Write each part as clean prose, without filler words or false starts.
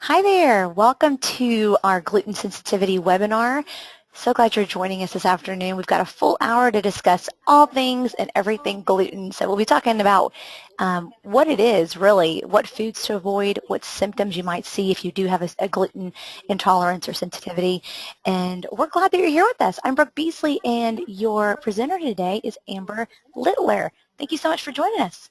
Hi there. Welcome to our gluten sensitivity webinar. So glad you're joining us this afternoon. We've got a full hour to discuss all things and everything gluten. So we'll be talking about what it is really, what foods to avoid, what symptoms you might see if you do have a gluten intolerance or sensitivity. And we're glad that you're here with us. I'm Brooke Beasley, and your presenter today is Amber Littler. Thank you so much for joining us.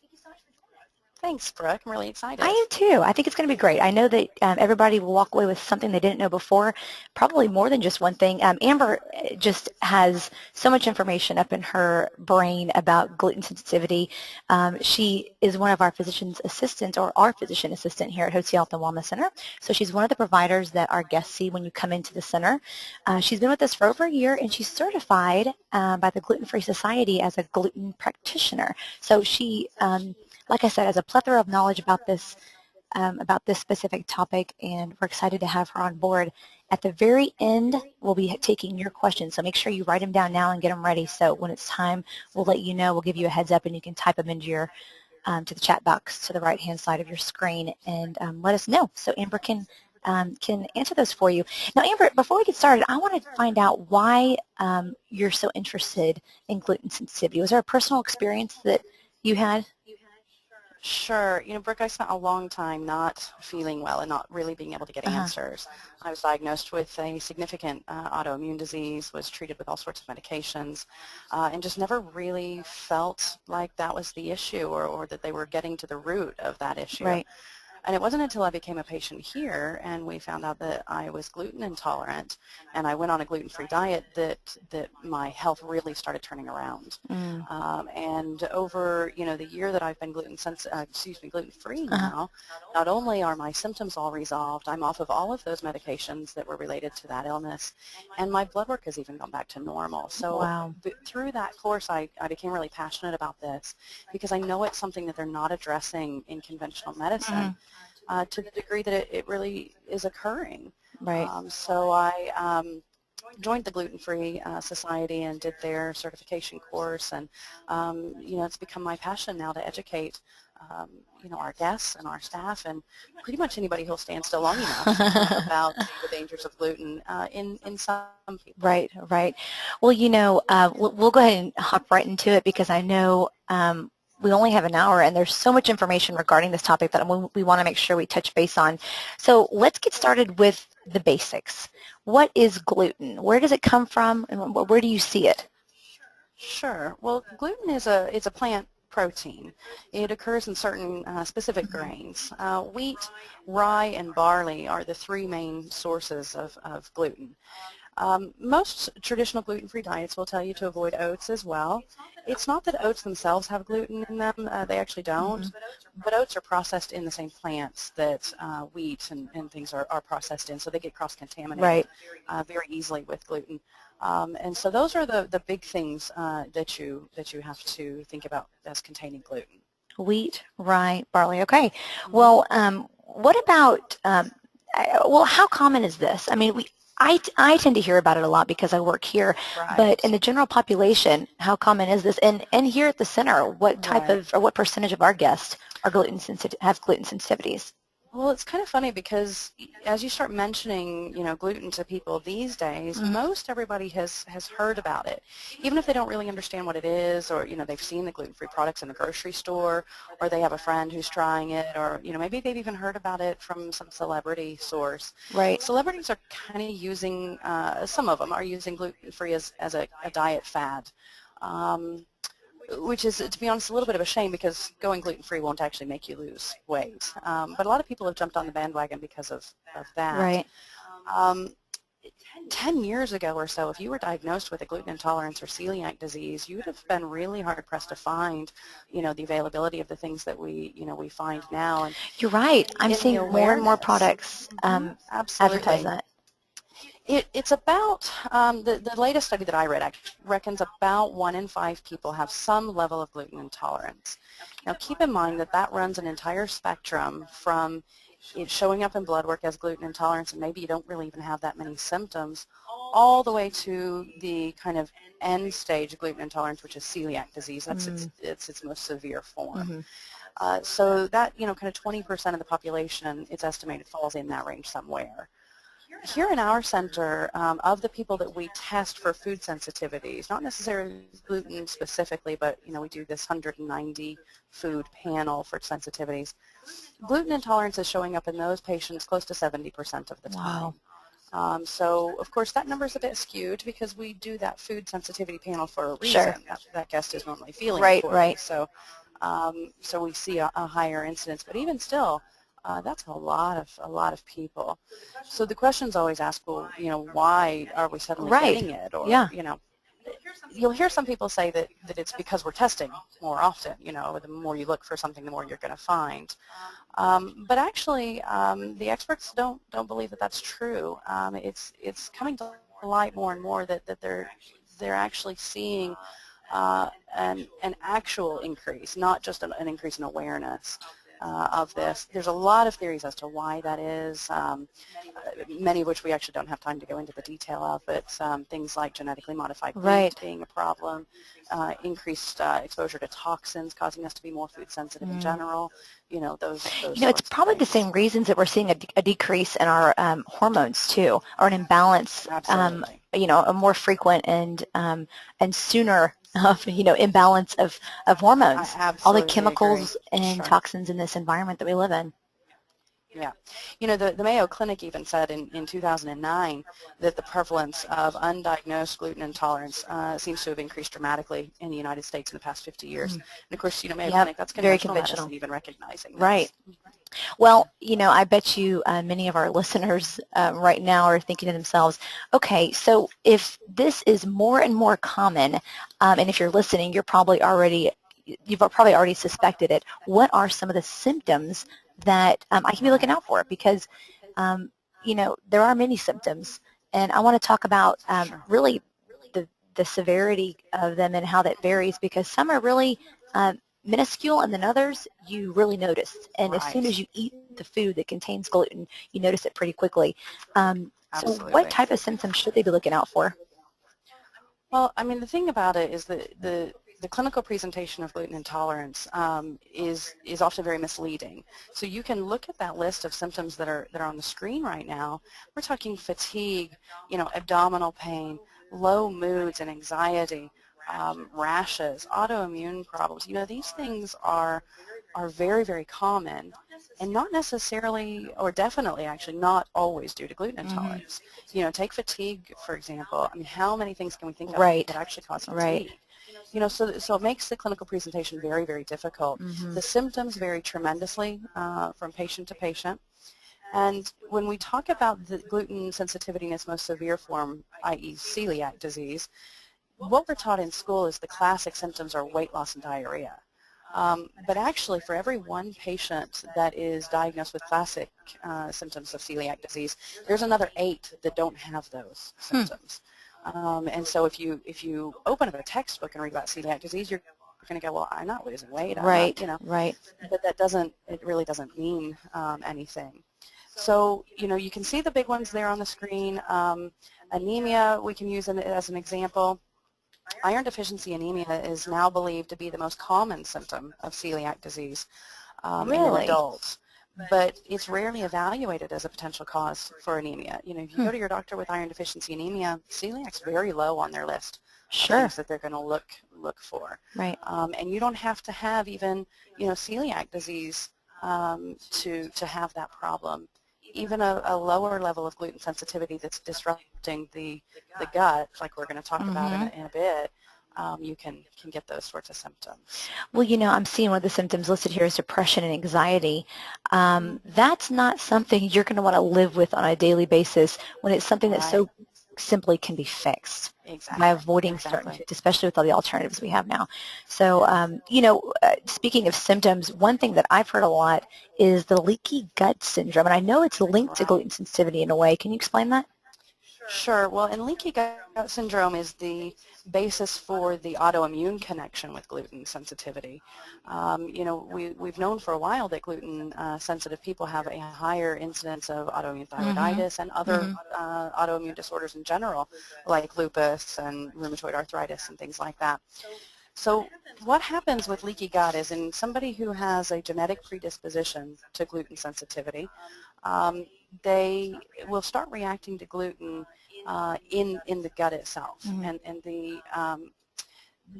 Thanks, Brooke. I'm really excited. I am too. I think it's going to be great. I know that everybody will walk away with something they didn't know before, probably more than just one thing. Amber just has so much information up in her brain about gluten sensitivity. She is one of our physician's assistants, or our physician assistant here at Hotze Health and Wellness Center. So she's one of the providers that our guests see when you come into the center. She's been with us for over a year, and she's certified by the Gluten-Free Society as a gluten practitioner. So she like I said, has a plethora of knowledge about this specific topic, and we're excited to have her on board. At the very end, we'll be taking your questions, so make sure you write them down now and get them ready. So when it's time, we'll let you know. We'll give you a heads up, and you can type them into your to the chat box to the right-hand side of your screen, and let us know. So Amber can answer those for you. Now, Amber, before we get started, I want to find out why you're so interested in gluten sensitivity. Was there a personal experience that you had? Sure. Brooke, I spent a long time not feeling well and not really being able to get answers. I was diagnosed with a significant autoimmune disease, was treated with all sorts of medications, and just never really felt like that was the issue or that they were getting to the root of that issue. Right. And it wasn't until I became a patient here and we found out that I was gluten intolerant and I went on a gluten-free diet that my health really started turning around. And over the year that I've been gluten-free now, not only are my symptoms all resolved, I'm off of all of those medications that were related to that illness, and my blood work has even gone back to normal. So Wow. through that course, I became really passionate about this because I know it's something that they're not addressing in conventional medicine. To the degree that it really is occurring. Right. So I joined the Gluten-Free Society and did their certification course, and it's become my passion now to educate our guests and our staff and pretty much anybody who'll stand still long enough about the dangers of gluten in some people. Right, right. Well, we'll go ahead and hop right into it because I know we only have an hour and there's so much information regarding this topic that we want to make sure we touch base on. So let's get started with the basics. What is gluten? Where does it come from, and where do you see it? Sure. Well, gluten is a plant protein. It occurs in certain specific grains. Wheat, rye, and barley are the three main sources of gluten. Most traditional gluten-free diets will tell you to avoid oats as well. It's not that oats themselves have gluten in them, they actually don't, but oats are processed in the same plants that wheat and things are processed in, so they get cross-contaminated very easily with gluten. And so those are the big things that you have to think about as containing gluten. Wheat, rye, barley. Okay. Well, what about, how common is this? I mean, I tend to hear about it a lot because I work here, but in the general population, how common is this? And here at the center, what type of, or what percentage of our guests are have gluten sensitivities? Well, it's kind of funny because as you start mentioning, gluten to people these days, most everybody has heard about it, even if they don't really understand what it is, or they've seen the gluten-free products in the grocery store, or they have a friend who's trying it, or maybe they've even heard about it from some celebrity source. Right. Celebrities are kind of using, some of them are using gluten-free as a diet fad. Which is, to be honest, a little bit of a shame because going gluten-free won't actually make you lose weight. But a lot of people have jumped on the bandwagon because of that. Right. 10 years ago or so, if you were diagnosed with a gluten intolerance or celiac disease, you would have been really hard-pressed to find, the availability of the things that we find now. And you're right. I'm seeing more and more products advertise that. It's about, the latest study that I read reckons about 1 in 5 people have some level of gluten intolerance. Now keep in mind that runs an entire spectrum from it showing up in blood work as gluten intolerance, and maybe you don't really even have that many symptoms, all the way to the kind of end stage gluten intolerance, which is celiac disease. That's its most severe form. So that, kind of 20% of the population, it's estimated, falls in that range somewhere. Here in our center, of the people that we test for food sensitivities, not necessarily gluten specifically, but we do this 190 food panel for sensitivities. Gluten intolerance is showing up in those patients close to 70% of the time. Wow. So, of course, that number is a bit skewed because we do that food sensitivity panel for a reason. Sure. That guest is normally feeling Right, poorly, right. so we see a higher incidence. But even still, that's a lot of people. So the question's always asked, well, why are we suddenly Right. getting it? Or, Yeah. you'll hear some people say that it's because we're testing more often. The more you look for something, the more you're going to find. But actually, the experts don't believe that that's true. It's coming to light more and more that they're actually seeing an actual increase, not just an increase in awareness of this. There's a lot of theories as to why that is, many of which we actually don't have time to go into the detail of, but things like genetically modified wheat Right. being a problem, increased exposure to toxins causing us to be more food sensitive in Mm. general, those It's sorts of probably the things. same reasons that we're seeing a decrease in our hormones too, or an imbalance, Absolutely. a more frequent and sooner of, imbalance of I hormones, all the absolutely agree. chemicals and Sure. toxins in this environment that we live in. Yeah. The Mayo Clinic even said in 2009 that the prevalence of undiagnosed gluten intolerance seems to have increased dramatically in the United States in the past 50 years. Mm. And of course, Mayo Yep, Clinic, that's very conventional medicine, conventional. even recognizing Right. this. Well, I bet you many of our listeners right now are thinking to themselves, okay, so if this is more and more common, and if you're listening, you've probably already suspected it. What are some of the symptoms that I can be looking Right. out for? Because, there are many symptoms, and I want to talk about Sure. really the severity of them and how that varies, because some are really minuscule, and then others you really notice. And as soon as Right. you eat the food that contains gluten, you notice it pretty quickly. So what Absolutely. type of symptoms should they be looking out for? Well, I mean, the thing about it is that the clinical presentation of gluten intolerance is often very misleading. So you can look at that list of symptoms that are on the screen right now. We're talking fatigue, abdominal pain, low moods and anxiety, rashes, autoimmune problems. These things are very, very common, and not necessarily, or definitely actually not always due to gluten Hmm. intolerance. Take fatigue, for example. I mean, how many things can we think of that Right, actually cause right. fatigue? So it makes the clinical presentation very, very difficult. Hmm. The symptoms vary tremendously from patient to patient. And when we talk about the gluten sensitivity in its most severe form, i.e. celiac disease, what we're taught in school is the classic symptoms are weight loss and diarrhea. But actually, for every one patient that is diagnosed with classic symptoms of celiac disease, there's another 8 that don't have those Hmm. symptoms. And so if you open up a textbook and read about celiac disease, you're going to go, well, I'm not losing weight. I'm not, Right, right. but it really doesn't mean anything. So, you can see the big ones there on the screen. Anemia, we can use as an example. Iron deficiency anemia is now believed to be the most common symptom of celiac disease in Really? adults, but it's rarely evaluated as a potential cause for anemia. If you Hmm. go to your doctor with iron deficiency anemia, celiac's very low on their list of Sure. things that they're going to look for. Right. And you don't have to have even celiac disease to have that problem. Even a lower level of gluten sensitivity that's disrupting the gut, like we're going to talk about in Hmm. a bit, you can get those sorts of symptoms. Well, I'm seeing one of the symptoms listed here is depression and anxiety. Mm, That's not something you're going to want to live with on a daily basis when it's something that right. so simply can be fixed by Exactly. avoiding certain Exactly. foods, especially with all the alternatives we have now. So, speaking of symptoms, one thing that I've heard a lot is the leaky gut syndrome, and I know it's linked to Right. gluten sensitivity in a way. Can you explain that? Sure. Well, and leaky gut syndrome is the basis for the autoimmune connection with gluten sensitivity. We've known for a while that gluten-sensitive people have a higher incidence of autoimmune Mm-hmm. thyroiditis and other Mm-hmm. autoimmune disorders in general, like lupus and rheumatoid arthritis and things like that. So what happens with leaky gut is in somebody who has a genetic predisposition to gluten sensitivity, um, they will start reacting to gluten in the gut itself. Mm-hmm. And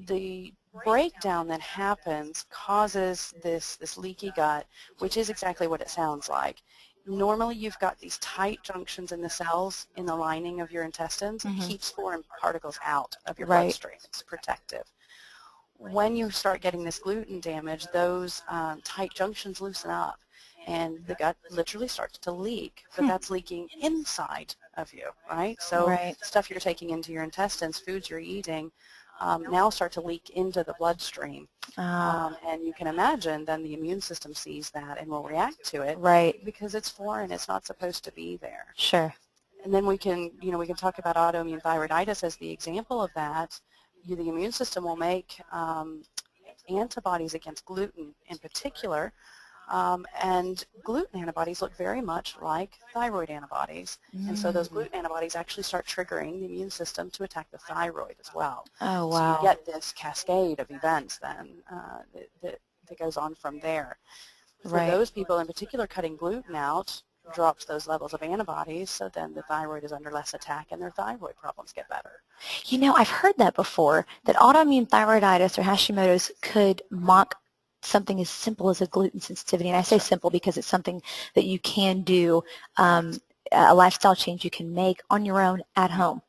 the breakdown that happens causes this leaky gut, which is exactly what it sounds like. Normally you've got these tight junctions in the cells in the lining of your intestines. It Mm-hmm. keeps foreign particles out of your Right. bloodstream. It's protective. When you start getting this gluten damage, those tight junctions loosen up and the gut literally starts to leak, but Hmm. that's leaking inside of you, right? So Right. stuff you're taking into your intestines, foods you're eating, now start to leak into the bloodstream. And you can imagine then the immune system sees that and will react to it Right. because it's foreign, it's not supposed to be there. Sure. And then we can talk about autoimmune thyroiditis as the example of that. The immune system will make antibodies against gluten in particular, and gluten antibodies look very much like thyroid antibodies. And so those Mm. gluten antibodies actually start triggering the immune system to attack the thyroid as well. Oh, So you wow. get this cascade of events then that goes on from there. For Right. those people in particular, cutting gluten out drops those levels of antibodies, so then the thyroid is under less attack and their thyroid problems get better. You know, I've heard that before, that autoimmune thyroiditis or Hashimoto's could mock something as simple as a gluten sensitivity. And I say simple because it's something that you can do, a lifestyle change you can make on your own at home.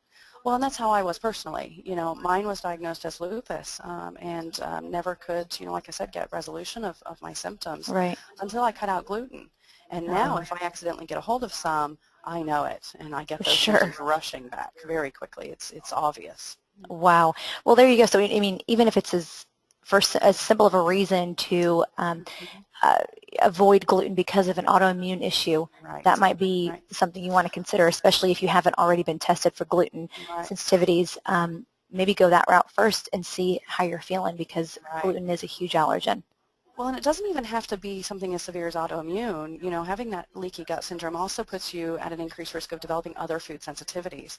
Well, and that's how I was personally. Mine was diagnosed as lupus and never could, like I said, get resolution of my symptoms Right. until I cut out gluten. And now if I accidentally get a hold of some, I know it, and I get those Sure. symptoms rushing back very quickly. It's obvious. Wow. Well, there you go. So, I mean, even if it's as simple of a reason to uh, avoid gluten because of an autoimmune issue, Right, that might be right, something you want to consider, especially if you haven't already been tested for gluten right, sensitivities. Maybe go that route first and see how you're feeling, because right. gluten is a huge allergen. Well, and it doesn't even have to be something as severe as autoimmune. Having that leaky gut syndrome also puts you at an increased risk of developing other food sensitivities.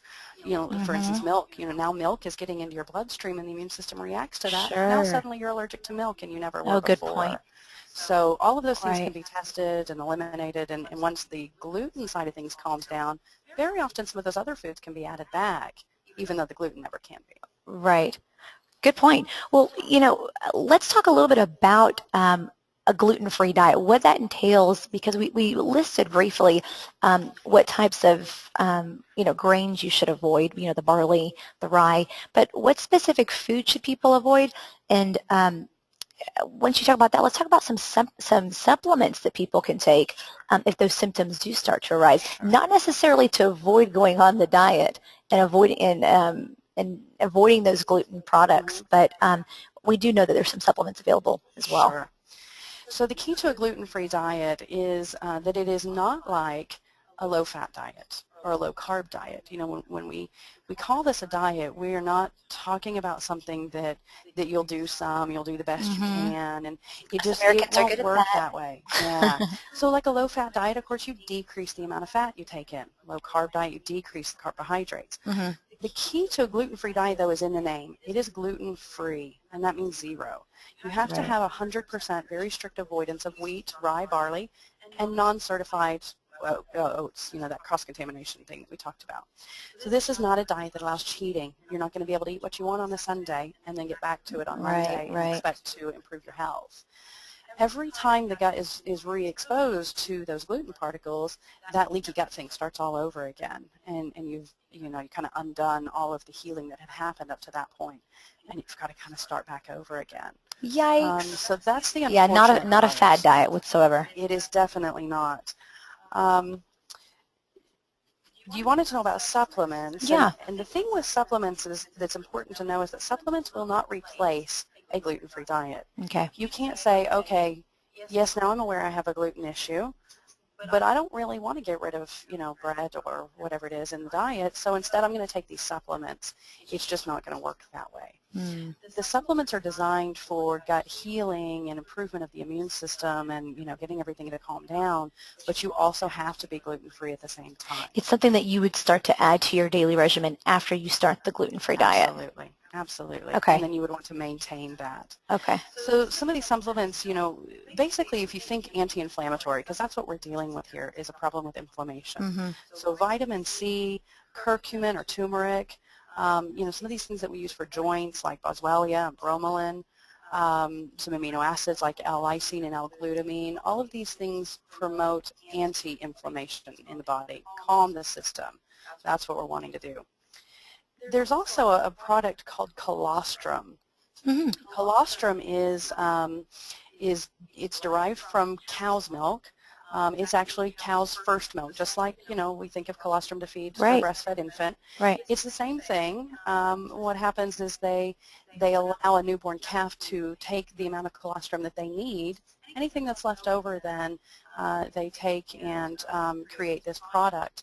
For instance, Mm-hmm. milk. Now milk is getting into your bloodstream and the immune system reacts to that. Now Sure. suddenly you're allergic to milk and you never were Oh, good point. before. So all of those things can Right. be tested and eliminated, and once the gluten side of things calms down, very often some of those other foods can be added back, even though the gluten never can be. Right. Good point. Well, let's talk a little bit about a gluten-free diet, what that entails, because we listed briefly what types of, grains you should avoid, the barley, the rye, but what specific food should people avoid? And once you talk about that, let's talk about some supplements that people can take if those symptoms do start to arise. Not necessarily to avoid going on the diet and avoiding those gluten products, but we do know that there's some supplements available as well. Sure. So the key to a gluten-free diet is that it is not like a low-fat diet or a low-carb diet. When we call this a diet, we are not talking about something that you'll do the best you Mm-hmm. can, and Us it Americans are won't good at work that. that way. Yeah. So like a low-fat diet, of course, you decrease the amount of fat you take in. Low-carb diet, you decrease the carbohydrates. Mm-hmm. The key to a gluten-free diet, though, is in the name. It is gluten-free, and that means zero. You have to Right. have 100% very strict avoidance of wheat, rye, barley, and non-certified oats, that cross-contamination thing that we talked about. So this is not a diet that allows cheating. You're not going to be able to eat what you want on a Sunday and then get back to it on Right, Monday and right. expect to improve your health. Every time the gut is re-exposed to those gluten particles, that leaky gut thing starts all over again, and you've you kind of undone all of the healing that had happened up to that point, and you've got to kind of start back over again. Yikes. So that's the Yeah, unfortunate not a fad part. diet whatsoever. It is definitely not. Um, you wanted to know about supplements, Yeah. and the thing with supplements that's important to know is that supplements will not replace a gluten-free diet. Okay. You can't say, okay, yes, now I'm aware I have a gluten issue, but I don't really want to get rid of, bread or whatever it is in the diet, so instead I'm going to take these supplements. It's just not going to work that way. Mm. The supplements are designed for gut healing and improvement of the immune system and, getting everything to calm down, but you also have to be gluten-free at the same time. It's something that you would start to add to your daily regimen after you start the gluten-free diet. Absolutely. Absolutely. And Okay. then you would want to maintain that. Okay. So some of these supplements, basically if you think anti-inflammatory, because that's what we're dealing with here, is a problem with inflammation. Mm-hmm. So vitamin C, curcumin or turmeric, some of these things that we use for joints like boswellia and bromelain, some amino acids like L-lysine and L-glutamine, all of these things promote anti-inflammation in the body, calm the system. That's what we're wanting to do. There's also a product called Colostrum. Mm-hmm. Colostrum it's derived from cow's milk. It's actually cow's first milk, just like we think of colostrum to feed a Right. breastfed infant. Right. It's the same thing. What happens is they allow a newborn calf to take the amount of colostrum that they need. Anything that's left over, then they take and create this product.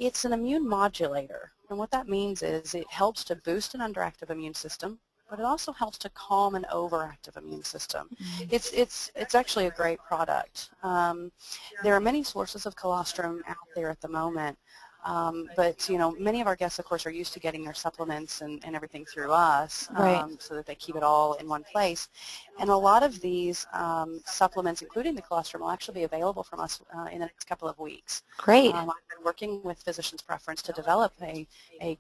It's an immune modulator, and what that means is it helps to boost an underactive immune system, but it also helps to calm an overactive immune system. It's actually a great product. There are many sources of colostrum out there at the moment, but many of our guests, of course, are used to getting their supplements and everything through us, Right. so that they keep it all in one place. And a lot of these supplements, including the colostrum, will actually be available from us in the next couple of weeks. Great. I've been working with Physicians Preference to develop a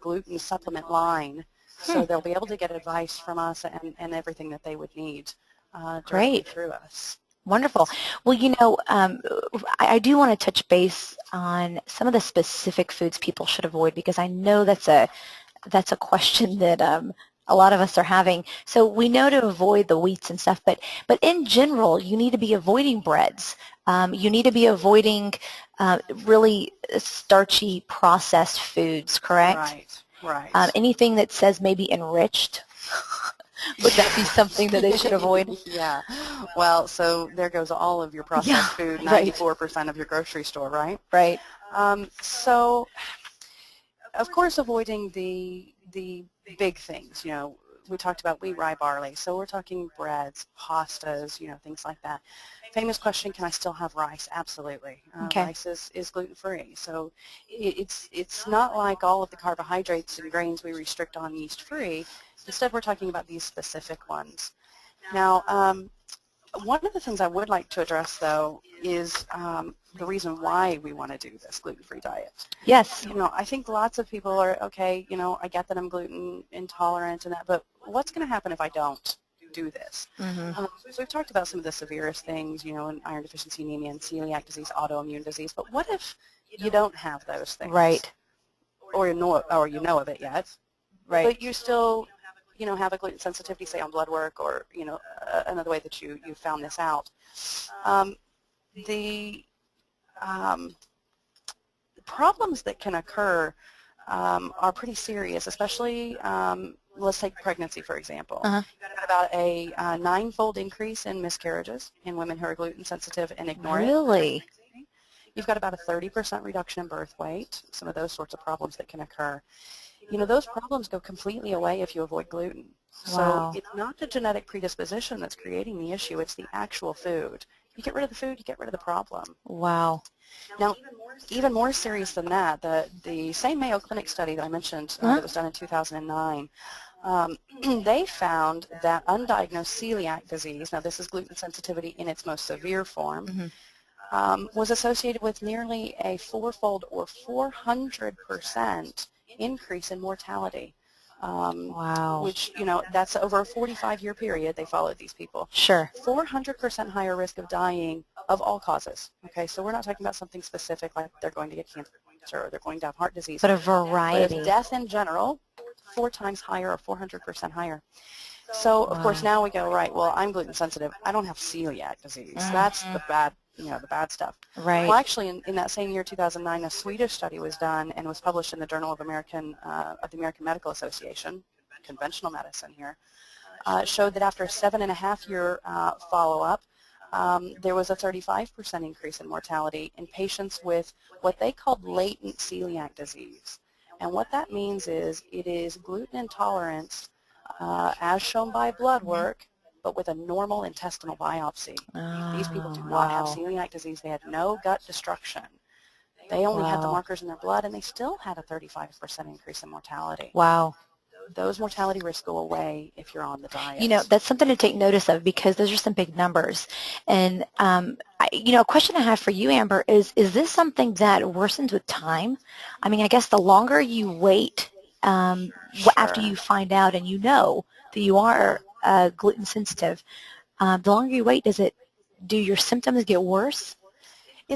gluten supplement line, Hmm. so they'll be able to get advice from us and everything that they would need directly Great. through us. Wonderful. Well, I do want to touch base on some of the specific foods people should avoid, because I know that's a question that a lot of us are having. So we know to avoid the wheats and stuff, but in general, you need to be avoiding breads. You need to be avoiding really starchy processed foods, correct? Right, right. Anything that says maybe enriched, would that be something that they should avoid? Yeah. Well, so there goes all of your Yeah, processed food, right, 94% of your grocery store, right? right. So, of course, avoiding the big things. We talked about wheat, rye, barley. So we're talking breads, pastas, things like that. Famous question: can I still have rice? Absolutely. Okay. Rice is gluten-free. So it's not like all of the carbohydrates and grains we restrict on yeast-free. Instead, we're talking about these specific ones. Now, one of the things I would like to address, though, is the reason why we want to do this gluten-free diet. Yes. I think lots of people are, okay, I get that I'm gluten intolerant and that, but what's going to happen if I don't do this? Mm-hmm. So we've talked about some of the severest things, in iron deficiency anemia and celiac disease, autoimmune disease, but what if you don't have those things? Right. Or you know of it yet, Right. but you still, have a gluten sensitivity, say on blood work, or, another way that you found this out. The problems that can occur are pretty serious, especially, let's take pregnancy, for example. Uh-huh. You've got about a 9-fold increase in miscarriages in women who are gluten sensitive and ignore it. Really? You've got about a 30% reduction in birth weight, some of those sorts of problems that can occur. Those problems go completely away if you avoid gluten. So Wow. it's not the genetic predisposition that's creating the issue, it's the actual food. You get rid of the food, you get rid of the problem. Wow. Now, even more serious than that, the same Mayo Clinic study that I mentioned Uh-huh. that was done in 2009, they found that undiagnosed celiac disease, now this is gluten sensitivity in its most severe form, was associated with nearly a 4-fold or 400% increase in mortality. Wow. Which, that's over a 45-year period they followed these people. Sure. 400% higher risk of dying of all causes. Okay, so we're not talking about something specific like they're going to get cancer or they're going to have heart disease. But a But of variety. death in general, 4 times higher or 400% higher. So, of course, Wow. now we go, right, well, I'm gluten sensitive. I don't have celiac disease. That's the bad, the bad stuff. Right. Well, actually, in that same year, 2009, a Swedish study was done and was published in the Journal of the American Medical Association, conventional medicine here, showed that after a 7.5-year follow-up, there was a 35% increase in mortality in patients with what they called latent celiac disease. And what that means is it is gluten intolerance as shown by blood work, but with a normal intestinal biopsy. These people do not have Wow. celiac disease. They had no gut destruction. They only had the Wow. markers in their blood, and they still had a 35% increase in mortality. Wow. those mortality risks go away if you're on the You know, diet. that's something to take notice of because those are some big numbers. And, you know, a question I have for you, Amber, is this something that worsens with time? I mean, I guess the longer you wait after you Sure. find out and you know that you are gluten sensitive, the longer you wait, do your symptoms get worse?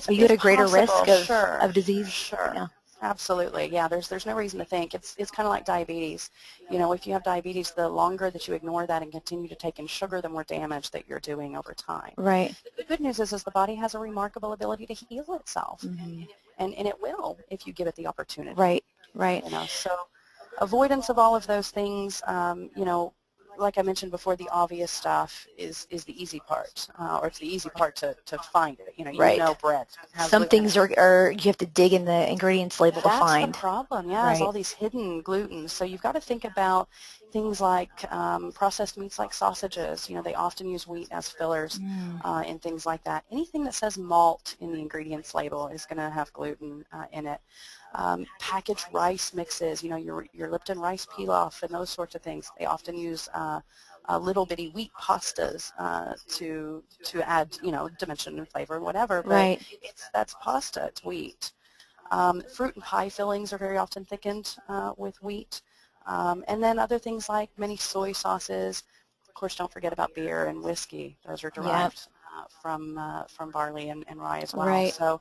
Are you at It's a greater possible, risk sure, of disease? sure. Yeah. Absolutely. Yeah, there's no reason to think. It's kind of like diabetes. You know, if you have diabetes, the longer that you ignore that and continue to take in sugar, the more damage that you're doing over time. Right. The good news is the body has a remarkable ability to heal itself, Hmm. and it will if you give it the opportunity. Right. Right. You know, so avoidance of all of those things, you know, like I mentioned before, the obvious stuff is the easy part, or it's the easy part to find it. You know Right. bread has Some gluten in things it. are you have to dig in the ingredients label to That's the find. problem, yeah, is Right. all these hidden glutens. So you've got to think about things like processed meats like sausages. You know, they often use wheat as fillers Mm. and things like that. Anything that says malt in the ingredients label is going to have gluten in it. Packaged rice mixes, you know, your Lipton rice pilaf and those sorts of things. They often use little bitty wheat pastas to add, you know, dimension and flavor and whatever, but Right. that's pasta, it's wheat. Fruit and pie fillings are very often thickened with wheat. And then other things like many soy sauces. Of course, don't forget about beer and whiskey. Those are Yeah. derived from barley and rye as well. Right. So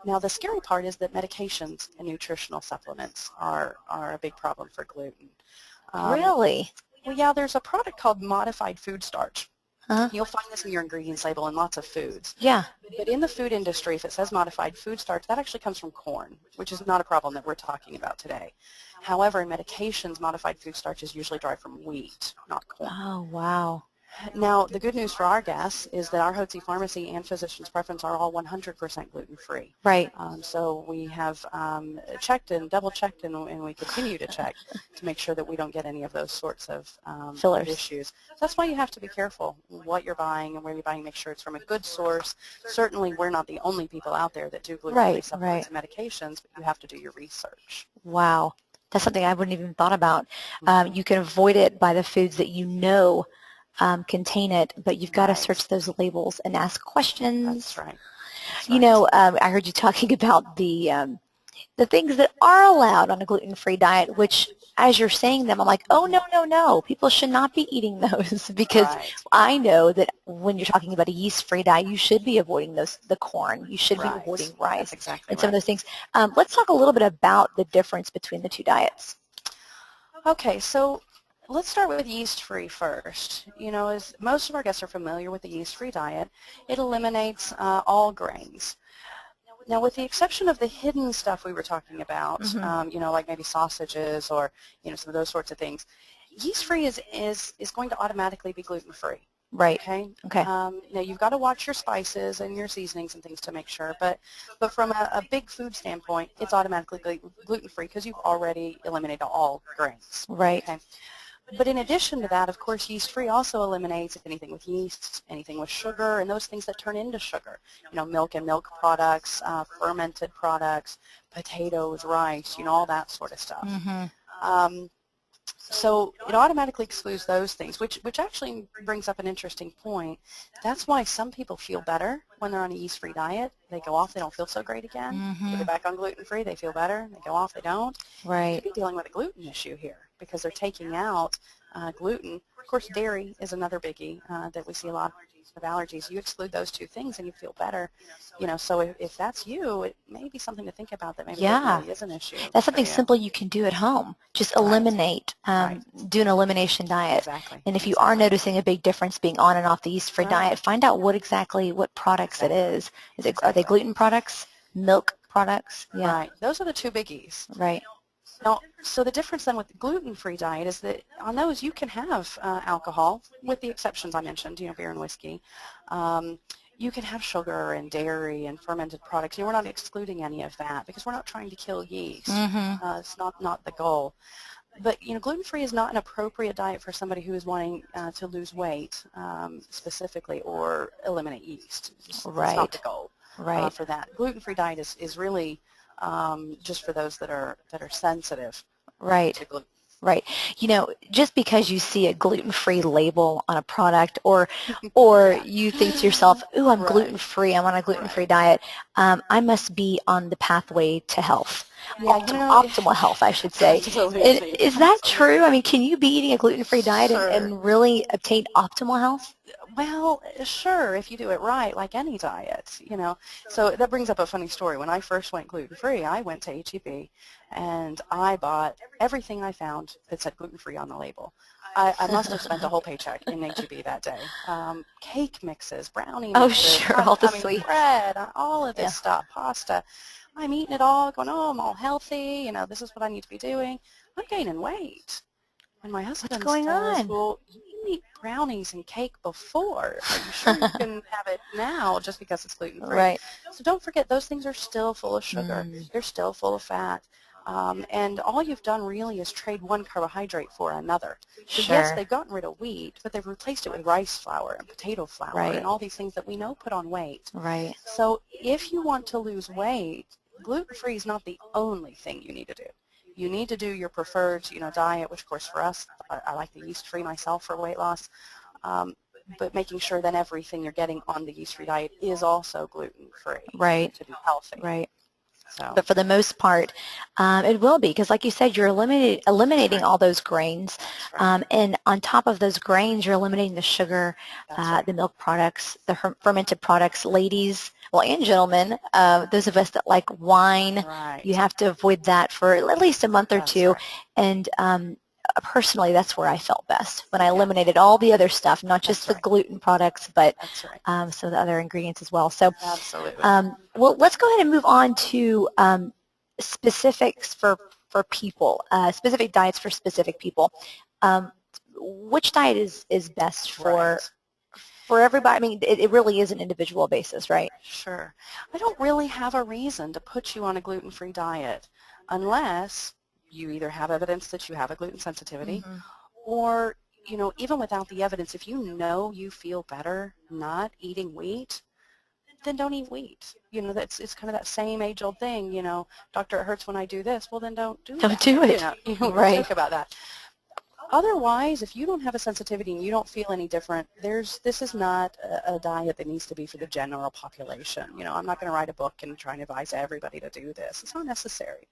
now the scary part is that medications and nutritional supplements are a big problem for gluten. Um, Really? well, yeah, there's a product called modified food starch. Huh? You'll find this in your ingredients label in lots of foods. Yeah. But in the food industry, if it says modified food starch, that actually comes from corn, which is not a problem that we're talking about today. However, in medications, modified food starch is usually derived from wheat, not corn. Oh, wow. Now, the good news for our guests is that our Hotze Pharmacy and Physician's Preference are all 100% gluten-free. Right. So we have checked and double-checked, and we continue to check to make sure that we don't get any of those sorts of Fillers. issues. So that's why you have to be careful what you're buying and where you're buying. Make sure it's from a good source. Certainly, we're not the only people out there that do gluten-free Right. supplements Right. and medications, but you have to do your research. Wow. That's something I wouldn't even thought about. Hmm. You can avoid it by the foods that you know contain it, but you've got to Right. search those labels and ask That's questions. right. That's You right. know, I heard you talking about the things that are allowed on a gluten-free diet, which as you're saying them, I'm like, oh, Hmm. no, no, no. People should not be eating those because Right. I know that when you're talking about a yeast-free diet, you should be avoiding the corn. You should be avoiding Right. That's rice exactly and some of right. those things. Let's talk a little bit about the difference between the two diets. Okay, so let's start with yeast-free first. You know, as most of our guests are familiar with the yeast-free diet, it eliminates all grains. Now, with the exception of the hidden stuff we were talking about, Hmm. you know, like maybe sausages or, you know, some of those sorts of things, yeast-free is going to automatically be gluten-free. Right. Okay. Okay. Now you've got to watch your spices and your seasonings and things to make sure, but from a big food standpoint, it's automatically gluten-free because you've already eliminated all grains. Right. Okay. But in addition to that, of course, yeast-free also eliminates anything with yeast, anything with sugar, and those things that turn into sugar. You know, milk and milk products, fermented products, potatoes, rice, you know, all that sort of stuff. Hmm. Um, so it automatically excludes those things, which actually brings up an interesting point. That's why some people feel better when they're on a yeast-free diet. They go off, they don't feel so great again. They Hmm. go back on gluten-free, they feel better. They go off, they don't. You Right. could be dealing with a gluten issue here because they're taking out gluten. Of course, dairy is another biggie that we see a lot of allergies. You exclude those two things and you feel better. You know, so if that's you, it may be something to think about that maybe gluten Yeah. really is an issue That's for something you. simple you can do at home. Just Right, eliminate, right. do an elimination diet. Exactly, And if you are exactly. noticing a big difference being on and off the yeast-free Right, diet, find out what products it exactly, is. Are they exactly. gluten products? Milk products? Yeah. Right, those are the two biggies. Right. Now, so the difference then with the gluten-free diet is that on those you can have alcohol, with the exceptions I mentioned, you know, beer and whiskey. Um, you can have sugar and dairy and fermented products. You know, we're not excluding any of that because we're not trying to kill yeast. Mm-hmm. It's not the goal. But, you know, gluten-free is not an appropriate diet for somebody who is wanting to lose weight specifically or eliminate yeast. It's not the Right. goal Right. for that. Gluten-free diet is really just for those that are sensitive Right. to gluten. Right. You know, just because you see a gluten-free label on a product or Yeah. you think to yourself, ooh, I'm Right. gluten-free, I'm on a gluten-free Right. diet, I must be on the pathway to health, Yeah, you know, optimal health, I should say. absolutely. Is that true? Absolutely. I mean, can you be eating a gluten-free diet Sure. and really obtain optimal health? Well, sure, if you do it right, like any diet, you know. So that brings up a funny story. When I first went gluten-free, I went to H-E-B and I bought everything I found that said gluten-free on the label. I must have spent a whole paycheck in H-E-B that day. Cake mixes, brownie Oh, mixes, sure, all the I mean, sweets. bread, all of this Yeah. stuff, pasta. I'm eating it all, going, oh, I'm all healthy, you know, this is what I need to be doing. I'm gaining weight. And my What's husband going says, on? well, you didn't eat brownies and cake before. Are you sure you can have it now just because it's gluten-free? Right. So don't forget, those things are still full of sugar. Mm, They're still full of fat. And all you've done really is trade one carbohydrate for another. So yes, sure. they've gotten rid of wheat, but they've replaced it with rice flour and potato flour Right. and all these things that we know put on weight. Right. So if you want to lose weight, gluten-free is not the only thing you need to do. You need to do your preferred, you know, diet, which of course for us, I like the yeast-free myself for weight loss, um, but making sure then everything you're getting on the yeast-free diet is also gluten-free Right. to be healthy. Right. So But for the most part, it will be because, like you said, you're that's eliminating right. all those grains, That's right. and on top of those grains, you're eliminating the sugar, That's right. the milk products, the fermented products. Ladies, well, and gentlemen, those of us that like wine, you Right. have to avoid that for at least a month or That's two. right. And personally, that's where I felt best when I Yeah. eliminated all the other stuff, not just That's the right. gluten products, but That's right. some of the other ingredients as well. So. Absolutely. Well, let's go ahead and move on to specifics for people, specific diets for specific people. Um, which diet is best Right. for everybody? I mean, it really is an individual basis, right? Sure. I don't really have a reason to put you on a gluten-free diet unless you either have evidence that you have a gluten sensitivity Hmm. or, you know, even without the evidence, if you know you feel better not eating wheat, then don't eat wheat. You know, it's kind of that same age-old thing, you know, doctor, it hurts when I do this. Well, then don't do Don't that. do You it. know, we Right. joke about that. Otherwise, if you don't have a sensitivity and you don't feel any different, this is not a diet that needs to be for the general population. You know, I'm not going to write a book and try and advise everybody to do this. It's not necessary.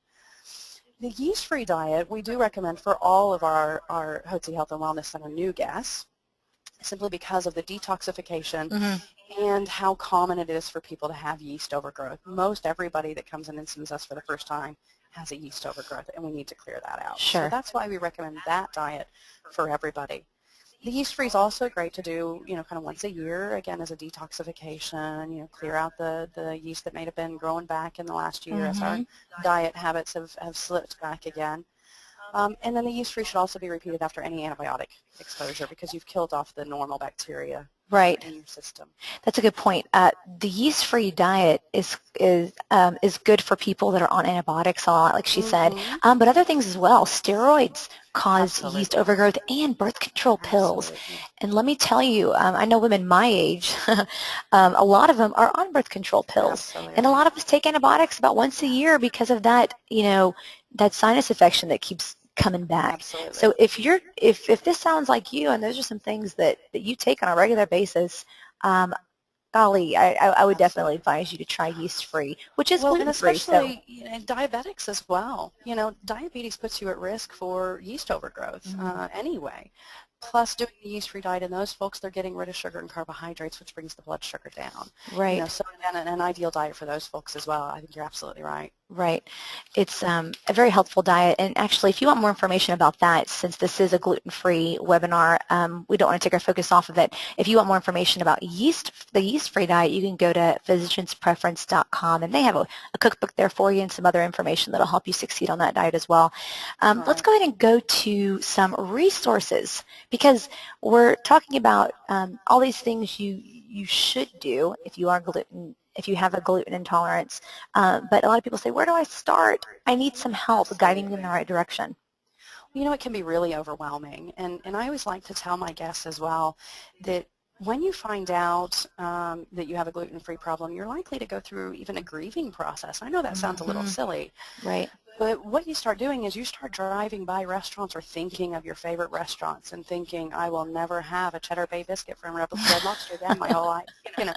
The yeast-free diet we do recommend for all of our Hotze Health and Wellness Center new guests simply because of the detoxification Hmm. and how common it is for people to have yeast overgrowth. Most everybody that comes in and sees us for the first time has a yeast overgrowth, and we need to clear that out. So Sure. that's why we recommend that diet for everybody. The yeast-free is also great to do, you know, kind of once a year, again, as a detoxification, you know, clear out the yeast that may have been growing back in the last year as our Hmm. diet habits have slipped back again. And then the yeast-free should also be repeated after any antibiotic exposure because you've killed off the normal bacteria Right. in your system. That's a good point. The yeast-free diet is good for people that are on antibiotics a lot, like she said, Mm-hmm. but other things as well. Steroids cause yeast Absolutely. overgrowth and birth control pills. Absolutely. And let me tell you, I know women my age, a lot of them are on birth control pills, and a Absolutely. lot of us take antibiotics about once a year because of that, that sinus infection that keeps coming back. Absolutely. So if this sounds like you, and those are some things that you take on a regular basis, um, golly, I would definitely Absolutely. advise you to try yeast-free, which is Well, and gluten-free. So, especially diabetics as well. You know, diabetes puts you at risk for yeast overgrowth mm, anyway. Plus, doing the yeast-free diet in those folks, they're getting rid of sugar and carbohydrates, which brings the blood sugar down. You know, right. so again, an ideal diet for those folks as well. I think you're absolutely right. Right. It's a very helpful diet. And actually, if you want more information about that, since this is a gluten-free webinar, we don't want to take our focus off of it. If you want more information about the yeast-free diet, you can go to physicianspreference.com, and they have a cookbook there for you and some other information that will help you succeed on that diet as well. Let's Right. go ahead and go to some resources because we're talking about all these things you should do if you have a gluten intolerance. But a lot of people say, where do I start? I need some help guiding me in Absolutely. the right direction. You know, it can be really overwhelming. And I always like to tell my guests as well that when you find out that you have a gluten-free problem, you're likely to go through even a grieving process. I know that sounds a little Hmm. silly, Right. But what you start doing is you start driving by restaurants or thinking of your favorite restaurants and thinking, I will never have a Cheddar Bay biscuit from Red Lobster again my whole life. You know,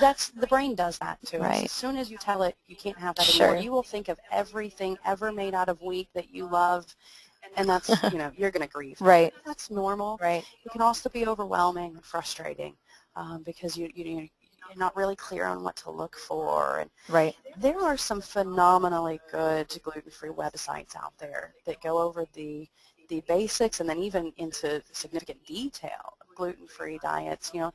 the brain does that to us. Right. As soon as you tell it you can't have that anymore, Sure. you will think of everything ever made out of wheat that you love, and that's, you're going to grieve that. Right. That's normal. Right. It can also be overwhelming and frustrating because you're not really clear on what to look for. And Right. there are some phenomenally good gluten-free websites out there that go over the basics and then even into significant detail of gluten-free diets. My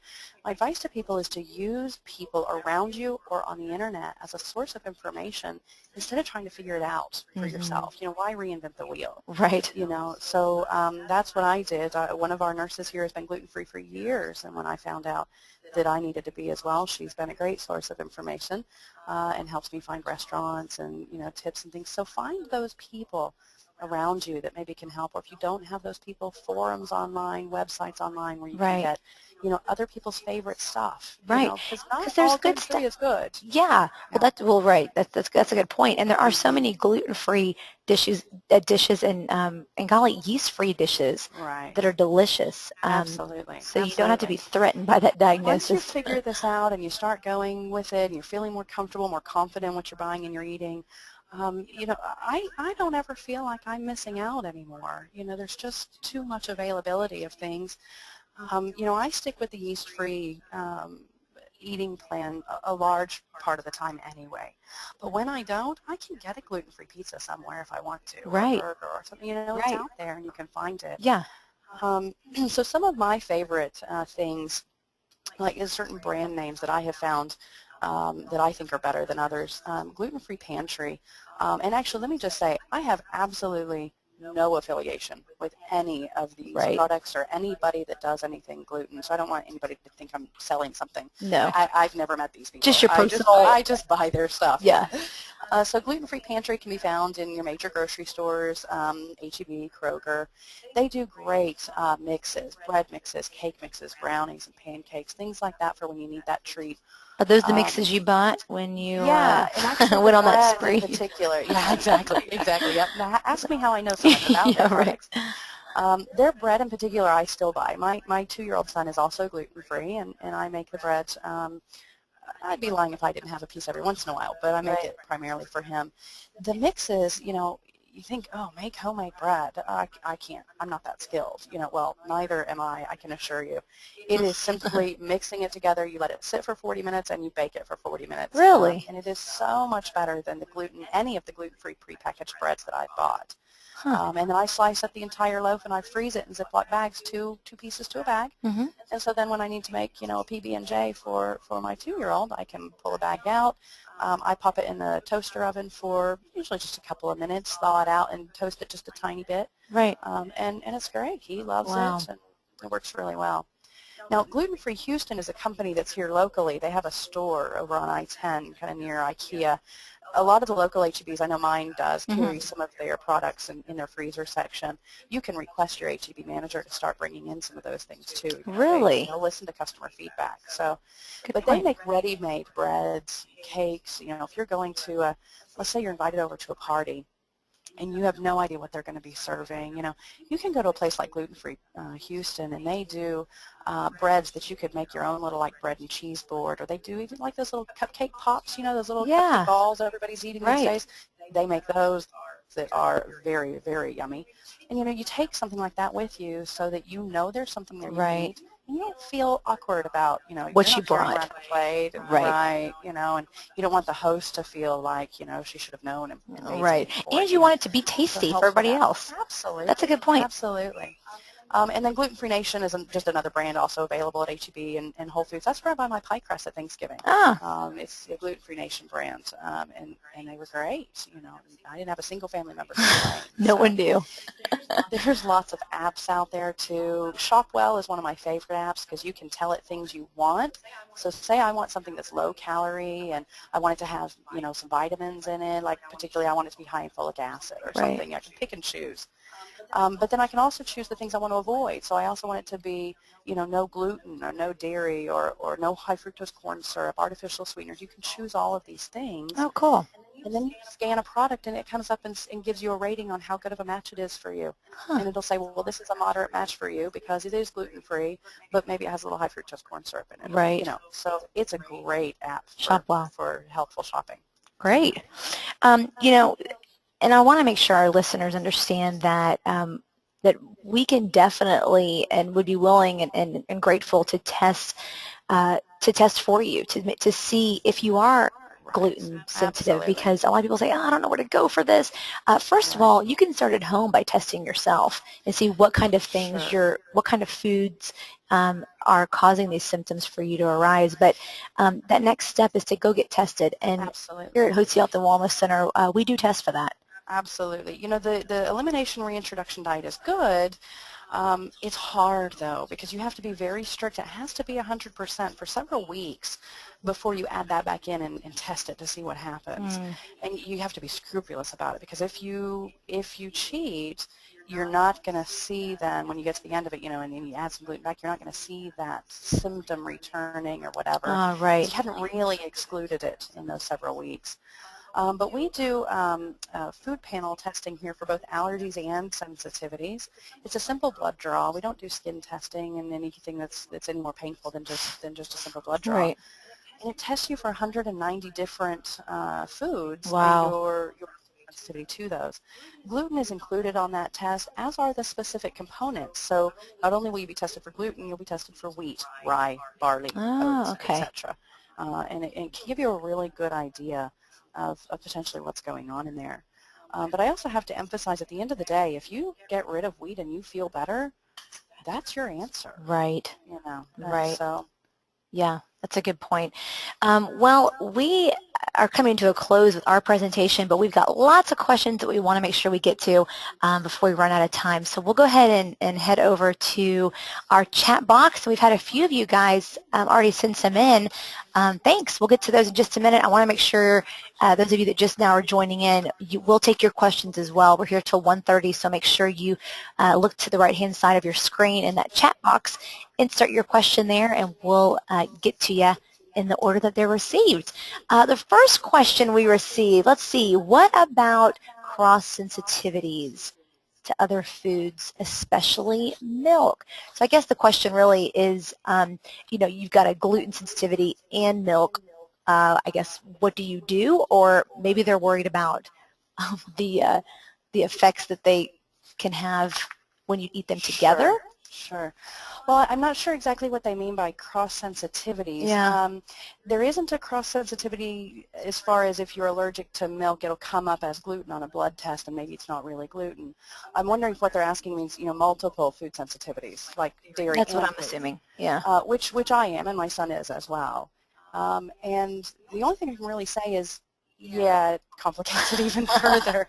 advice to people is to use people around you or on the internet as a source of information instead of trying to figure it out for yourself. Why reinvent the wheel? Right. So that's what I did. One of our nurses here has been gluten-free for years, and when I found out that I needed to be as well, she's been a great source of information and helps me find restaurants and tips and things. So find those people around you that maybe can help, or if you don't have those people, forums online, websites online where you can Right. get other people's favorite stuff. Right. Because not There's all good stuff. gluten-free is good. Yeah. Well, right. That's a good point. And there are so many gluten-free dishes, and golly, yeast-free dishes Right. that are delicious. Absolutely. So you don't have to be threatened by that Once you diagnosis. figure this out and you start going with it and you're feeling more comfortable, more confident in what you're buying and you're eating, I don't ever feel like I'm missing out anymore. There's just too much availability of things. I stick with the yeast-free eating plan a large part of the time anyway. But when I don't, I can get a gluten-free pizza somewhere if I want to, or a Right. burger or something. It's Right. out there and you can find it. Yeah. So some of my favorite things, like certain brand names that I have found that I think are better than others, Gluten-Free Pantry. And actually, let me just say, I have absolutely no affiliation with any of these Right. products or anybody that does anything gluten, so I don't want anybody to think I'm selling something. No. I've never met these people. Just your I personal. just buy their stuff. Yeah. So Gluten-Free Pantry can be found in your major grocery stores, H-E-B, Kroger. They do great mixes, bread mixes, cake mixes, brownies and pancakes, things like that for when you need that treat. Are those the mixes you bought when you Yeah, and actually the went on that bread in spree? particular. Yeah, exactly. Yep. Now ask me how I know so much about their Yeah, right. products. Their bread in particular I still buy. My 2-year-old son is also gluten-free, and I make the bread. I'd be lying if I didn't have a piece every once in a while, but I make it primarily for him. The mixes, you think, oh, make homemade bread. I can't. I'm not that skilled. Well, neither am I can assure you. It is simply mixing it together. You let it sit for 40 minutes, and you bake it for 40 minutes. Really? And it is so much better than any of the gluten-free prepackaged breads that I've bought. Huh. And then I slice up the entire loaf, and I freeze it in Ziploc bags, two pieces to a bag. Mm-hmm. And so then when I need to make, a PB&J for my 2-year-old, I can pull a bag out. I pop it in the toaster oven for usually just a couple of minutes, thaw it out, and toast it just a tiny bit. Right. And it's great. He loves Wow. it, and it works really well. Now, Gluten-Free Houston is a company that's here locally. They have a store over on I-10, kind of near IKEA. A lot of the local H-E-Bs, I know mine does, carry some of their products in their freezer section. You can request your H-E-B manager to start bringing in some of those things too. Really? They'll listen to customer feedback. So, Good but point. they make ready-made breads, cakes. If you're going to let's say you're invited over to a party, and you have no idea what they're going to be serving. You can go to a place like Gluten-Free Houston, and they do breads that you could make your own little like bread and cheese board, or they do even like those little cupcake pops, those little cupcake balls everybody's eating these days. They make those that are very, very yummy. And you take something like that with you so that there's something there you can eat. And you don't feel awkward about, you're What not you carrying brought. around a plate, and and you don't want the host to feel like, she should have known and made Right. something for And you. you want it to be So it tasty for helps with everybody that. else. Absolutely. That's a good point. Absolutely. And then Gluten-Free Nation is just another brand also available at H-E-B and Whole Foods. That's where I buy my pie crust at Thanksgiving. It's a Gluten-Free Nation brand, and they were great. I didn't have a single family member complain. No one knew. There's lots of apps out there too. Shopwell is one of my favorite apps because you can tell it things you want. So say I want something that's low calorie and I want it to have, some vitamins in it, like particularly I want it to be high in folic acid or something. I can pick and choose. But then I can also choose the things I want to avoid. So I also want it to be, no gluten or no dairy or no high fructose corn syrup, artificial sweeteners. You can choose all of these things. Oh, cool. and then you scan a product and it comes up and gives you a rating on how good of a match it is for you. Huh. And it'll say, well, this is a moderate match for you because it is gluten-free, but maybe it has a little high fructose corn syrup in it. Or, Right. so it's a great app Shop well. for helpful shopping. Great. And I want to make sure our listeners understand that that we can definitely and would be willing and grateful to test for you to see if you are gluten sensitive, Absolutely. because a lot of people say, oh, I don't know where to go for this. First of all, you can start at home by testing yourself and see what kind of things what kind of foods are causing these symptoms for you to arise. But that next step is to go get tested. And Absolutely. here at Hotze Health and Wellness Center, we do test for that. Absolutely. The elimination reintroduction diet is good. It's hard, though, because you have to be very strict. It has to be 100% for several weeks before you add that back in and test it to see what happens. And you have to be scrupulous about it, because if you cheat, you're not going to see then when you get to the end of it, and then you add some gluten back, you're not going to see that symptom returning or whatever. Right. You haven't really excluded it in those several weeks. But we do food panel testing here for both allergies and sensitivities. It's a simple blood draw. We don't do skin testing and anything that's any more painful than just a simple blood draw. Right. And it tests you for 190 different foods. Wow. And your sensitivity to those. Gluten is included on that test, as are the specific components. So not only will you be tested for gluten, you'll be tested for wheat, rye, barley, oats, Okay. etc. And it can give you a really good idea of potentially what's going on in there. But I also have to emphasize, at the end of the day, if you get rid of wheat and you feel better, that's your answer. Right. Right. So. Yeah, that's a good point. Well, we are coming to a close with our presentation, but we've got lots of questions that we want to make sure we get to before we run out of time. So we'll go ahead and head over to our chat box. We've had a few of you guys already send some in. Thanks. We'll get to those in just a minute. I want to make sure those of you that just now are joining in, we'll take your questions as well. We're here till 1:30, so make sure you look to the right-hand side of your screen in that chat box, insert your question there, and we'll get to you in the order that they're received. The first question we received, let's see, what about cross-sensitivities to other foods, especially milk? So I guess the question really is, you've got a gluten sensitivity and milk. I guess, what do you do? Or maybe they're worried about the effects that they can have when you eat them together. Sure. Well, I'm not sure exactly what they mean by cross-sensitivities. Yeah. There isn't a cross-sensitivity as far as if you're allergic to milk, it'll come up as gluten on a blood test and maybe it's not really gluten. I'm wondering if what they're asking means, multiple food sensitivities, like dairy. That's and what I'm gluten. assuming, yeah. Which I am, and my son is as well. And the only thing I can really say is, yeah, it complicates it even further,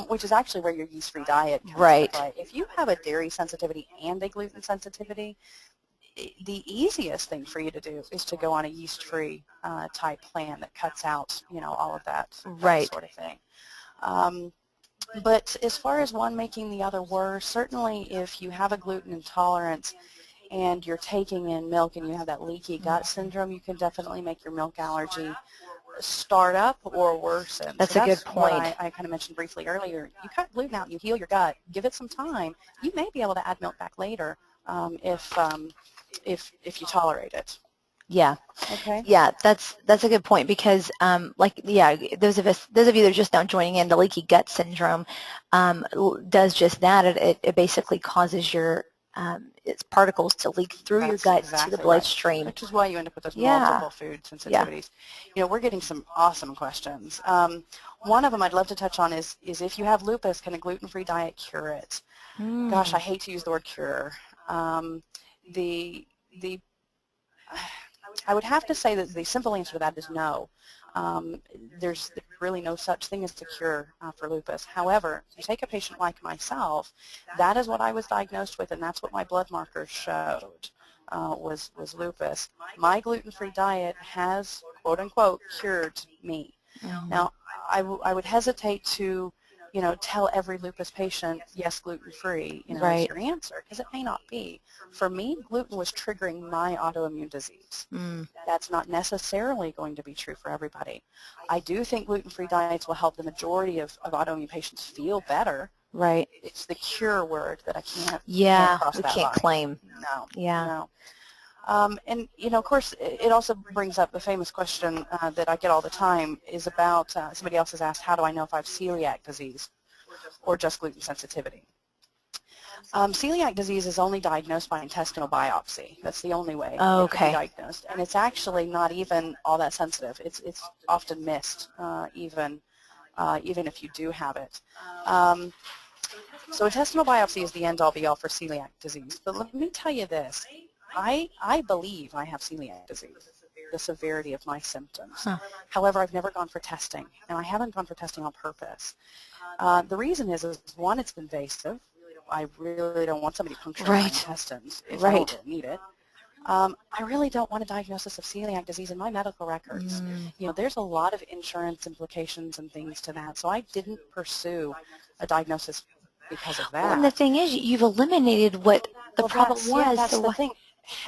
which is actually where your yeast-free diet comes into play. If you have a dairy sensitivity and a gluten sensitivity, the easiest thing for you to do is to go on a yeast-free type plan that cuts out, all of that sort of thing. But as far as one making the other worse, certainly if you have a gluten intolerance and you're taking in milk and you have that leaky gut syndrome, you can definitely make your milk allergy start up or worsen. That's so a good point. What I kind of mentioned briefly earlier. You cut gluten out, you heal your gut, give it some time. You may be able to add milk back later if you tolerate it. Yeah. Okay. Yeah, that's a good point, because those of you that are just now joining in, the leaky gut syndrome does just that. It basically causes your its particles to leak through your gut to the bloodstream. Which is why you end up with those multiple food sensitivities. We're getting some awesome questions. One of them I'd love to touch on is if you have lupus, can a gluten-free diet cure it? Gosh, I hate to use the word cure. I would have to say that the simple answer to that is no. There's really no such thing as a cure for lupus. However, you take a patient like myself, that is what I was diagnosed with, and that's what my blood markers showed was lupus. My gluten-free diet has, quote-unquote, cured me. Now, I would hesitate to tell every lupus patient, yes, gluten-free, is Right. your answer, because it may not be. For me, gluten was triggering my autoimmune disease. That's not necessarily going to be true for everybody. I do think gluten-free diets will help the majority of autoimmune patients feel better. Right. It's the cure word that I can't Yeah, cross we that can't line. claim. No, Yeah. no. And, of course, it also brings up the famous question that I get all the time is about, somebody else has asked, how do I know if I have celiac disease or just gluten sensitivity? Celiac disease is only diagnosed by intestinal biopsy. That's the only way Oh, it could be okay. diagnosed. And it's actually not even all that sensitive. It's often missed, even if you do have it. So intestinal biopsy is the end-all be-all for celiac disease. But let me tell you this. I believe I have celiac disease, the severity of my symptoms. Huh. However, I've never gone for testing, and I haven't gone for testing on purpose. The reason is, one, it's invasive. I really don't want somebody puncturing my Right. intestines if I don't Right. really need it. I really don't want a diagnosis of celiac disease in my medical records. There's a lot of insurance implications and things to that, so I didn't pursue a diagnosis because of Well, and the that. thing is, you've eliminated what the Well, problem was, that's so the why? thing.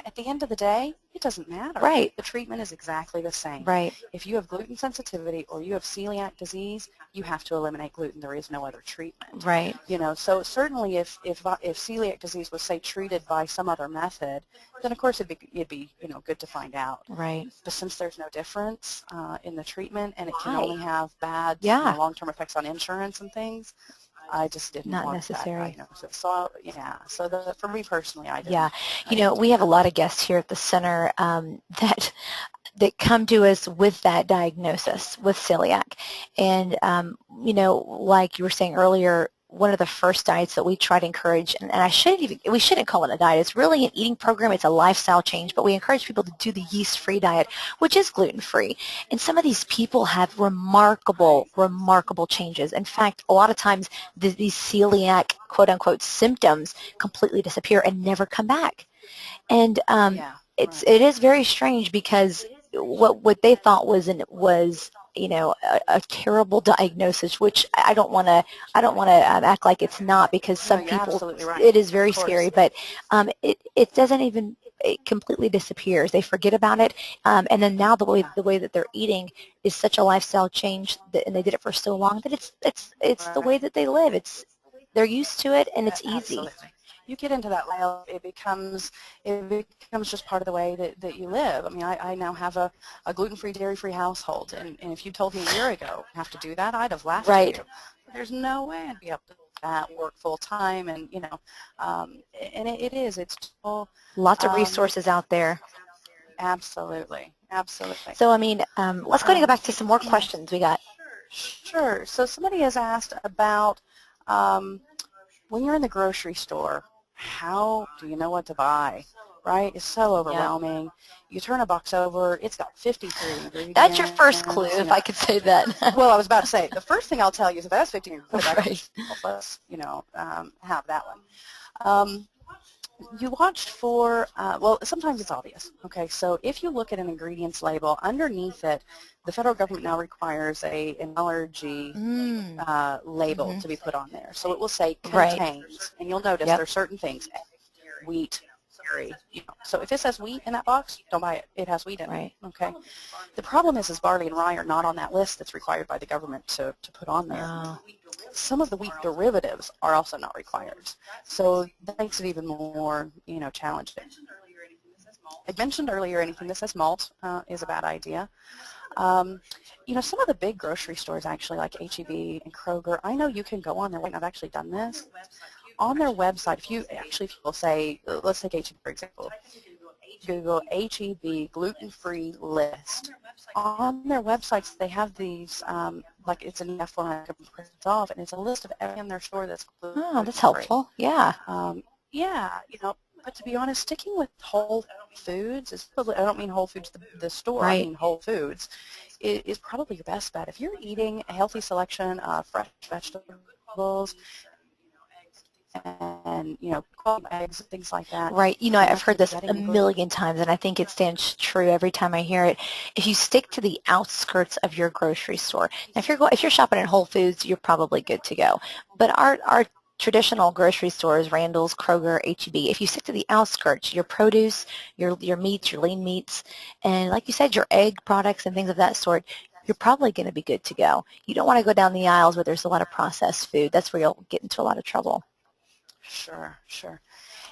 At the end of the day, it doesn't matter. Right. The treatment is exactly the same. Right. If you have gluten sensitivity or you have celiac disease, you have to eliminate gluten. There is no other treatment. Right. So certainly if celiac disease was, say, treated by some other method, then of course it'd be good to find out. Right. But since there's no difference in the treatment and it can Right. only have bad Yeah. long-term effects on insurance and things, I just didn't Not want that necessary. diagnosis. So yeah, so for me personally, I Yeah. didn't do We have a that. lot of guests here at the center that come to us with that diagnosis with celiac. And, like you were saying earlier, one of the first diets that we try to encourage, and we shouldn't call it a diet, it's really an eating program, it's a lifestyle change, but we encourage people to do the yeast-free diet, which is gluten-free. And some of these people have remarkable, remarkable changes. In fact, a lot of times these celiac, quote-unquote, symptoms completely disappear and never come back. And Yeah, right. it is very strange because what they thought was a terrible diagnosis, which I don't want to act like it's not, because No, some you're people, absolutely right. it is Of very scary, course. but it doesn't even, it completely disappears. They forget about it, and then now Yeah, the way that they're eating is such a lifestyle change and they did it for so long that it's the way right. that they live. They're used to it and it's easy. Absolutely. You get into that lifestyle, it becomes just part of the way that you live. I mean, I now have a gluten-free, dairy-free household, and if you told me a year ago I have to do that, I'd have laughed at Right. you. There's no way I'd be able to do that, work full time, and and it's all, Lots of um, resources out there. absolutely, absolutely. So, I mean, let's go Um, back to some more questions we got. sure. So somebody has asked about, um, when you're in the grocery store, how do you know what to buy? Right? It's so Yep. overwhelming. You turn a box over, it's got 53 That's your first clue, ingredients. if I could say that. Well, I was about to say, the first thing I'll tell you is if that's 50 ingredients, put it back on the Right. shelf. Let's, have that one. Um, you watched for, well, sometimes it's obvious. Okay, so if you look at an ingredients label, underneath it, the federal government now requires an allergy Mm. label Mm-hmm. to be put on there. So it will say Right. contains, and you'll notice Yep. there's certain things, wheat, dairy. So if it says wheat in that box, don't buy it. It has wheat in it. Right. Okay. The problem is barley and rye are not on that list that's required by the government to put on there. Oh. Some of the wheat derivatives are also not required. So that makes it even more, challenging. I mentioned earlier anything that says malt is a bad idea. Um, some of the big grocery stores actually, like H-E-B and Kroger, I know you can go on their website, and I've actually done this. On their website, if you will say, let's take H-E-B for example, Google H-E-B gluten-free list. On their websites, they have these, like it's an F format I can print off, and it's a list of everything in their store that's Oh, that's gluten-free. helpful. Yeah. Yeah, but to be honest, sticking with whole foods is probably, I don't mean Whole Foods the store, I Right. mean Whole Foods, is probably your best bet. If you're eating a healthy selection of fresh vegetables, and, quality eggs and things like that. Right. You know, I've heard You're this a getting million times, and I think it stands true every time I hear it. If you stick to the outskirts of your grocery store, now if you're shopping at Whole Foods, you're probably good to go. But our traditional grocery stores, Randall's, Kroger, H-E-B, if you stick to the outskirts, your produce, your meats, your lean meats, and like you said, your egg products and things of that sort, you're probably going to be good to go. You don't want to go down the aisles where there's a lot of processed food. That's where you'll get into a lot of trouble. Sure, sure.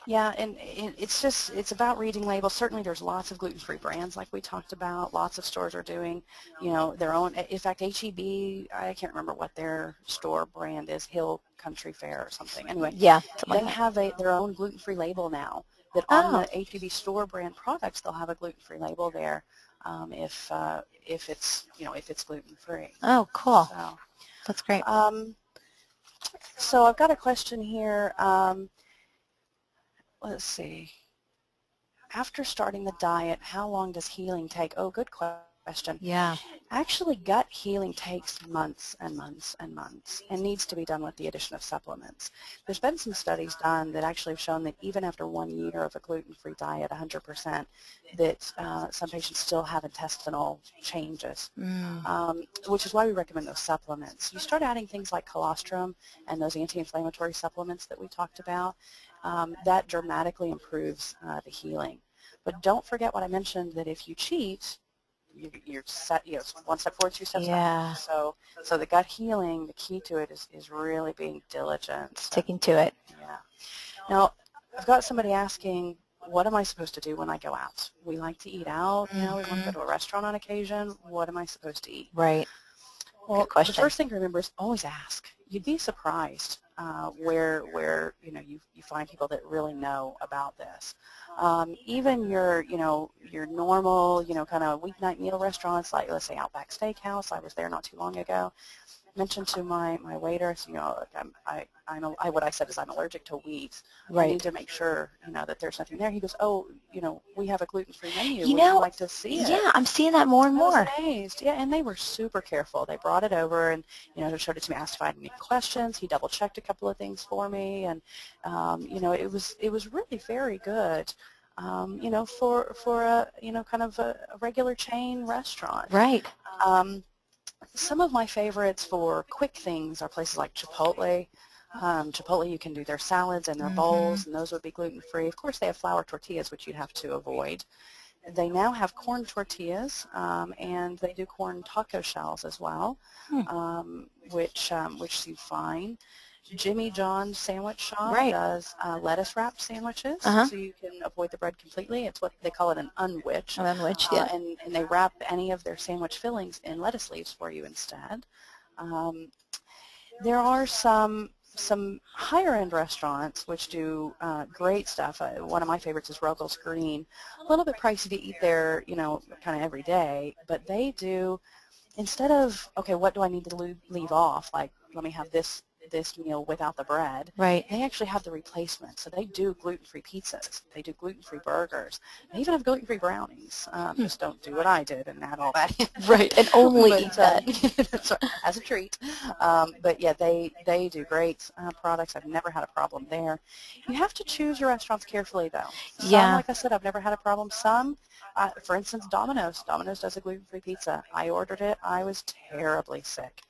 Yeah, and it's about reading labels. Certainly there's lots of gluten-free brands like we talked about. Lots of stores are doing, their own. In fact, H-E-B, I can't remember what their store brand is, Hill Country Fair or something. Anyway, Yeah, something they like that. have their own gluten-free label now, that on Oh, the H-E-B store brand products, they'll have a gluten-free label there, if it's gluten-free. oh, cool. So, That's great. um, so I've got a question here. Let's see. After starting the diet, how long does healing take? Oh, good question. Yeah. Actually, gut healing takes months and months and months and needs to be done with the addition of supplements. There's been some studies done that actually have shown that even after 1 year of a gluten-free diet, 100%, that some patients still have intestinal changes, Mm. which is why we recommend those supplements. You start adding things like colostrum and those anti-inflammatory supplements that we talked about, that dramatically improves the healing. But don't forget what I mentioned, that if you cheat, you're set, it's one step forward, two steps back. Yeah. So the gut healing, the key to it is really being diligent. Sticking to it. Yeah. Now, I've got somebody asking, what am I supposed to do when I go out? We like to eat out, we want to go to a restaurant on occasion. What am I supposed to eat? Right. Well, Good the question. first thing to remember is always ask. You'd be surprised where you find people that really know about this. Even your normal kind of weeknight meal restaurants, like let's say Outback Steakhouse. I was there not too long ago. Mentioned to my waiter, what I said is I'm allergic to wheat. I need Right. to make sure that there's nothing there. He goes, oh, we have a gluten-free menu. You Would you know, like to see it? yeah, I'm seeing that more and I was more. amazed. Yeah, and they were super careful. They brought it over and showed it to me. Asked if I had any questions. He double checked a couple of things for me, and it was really very good. For a kind of a regular chain restaurant. Right. Um, some of my favorites for quick things are places like Chipotle. Chipotle, you can do their salads and their bowls, and those would be gluten-free. Of course, they have flour tortillas, which you'd have to avoid. They now have corn tortillas, and they do corn taco shells as well, Hmm. Which seem fine. Jimmy John's Sandwich Shop Right. does lettuce wrapped sandwiches, Uh-huh. so you can avoid the bread completely. It's what they call it, an unwich, And then which, yeah. and they wrap any of their sandwich fillings in lettuce leaves for you instead. Um, there are some higher end restaurants which do great stuff. One of my favorites is Ruggles Green. A little bit pricey to eat there, kind of every day, but they do, instead of, okay, what do I need to leave off? Like, let me have this meal without the bread. Right. They actually have the replacement. So they do gluten-free pizzas. They do gluten-free burgers. They even have gluten-free brownies. Just don't do what I did and add all that in. Right. And only But eat that. that's right, as a treat. But yeah, they do great products. I've never had a problem there. You have to choose your restaurants carefully, though. Some, Yeah. like I said, I've never had a problem. Some, for instance, Domino's. Domino's does a gluten-free pizza. I ordered it. I was terribly sick.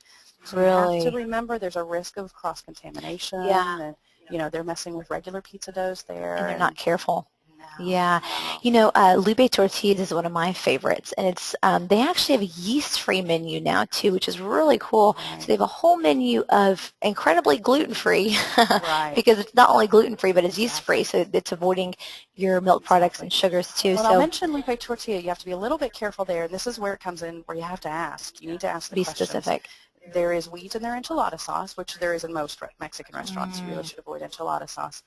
So you have to Really. remember there's a risk of cross-contamination, Yeah. and they're messing with regular pizza doughs there. And they're not careful. No, Yeah. no. You know, Lube Tortillas is one of my favorites, and it's they actually have a yeast-free menu now too, which is really cool. So they have a whole menu of incredibly gluten-free Right. because it's not only gluten-free, but it's yeast-free, Exactly. so it's avoiding your milk products and Exactly. sugars too. Well, I'll So mention Lupe Tortilla. You have to be a little bit careful there, and this is where it comes in, where you have to ask. You need to ask the be questions. specific. There is wheat in their enchilada sauce, which there is in most Mexican restaurants. You really Mm. should avoid enchilada sauce.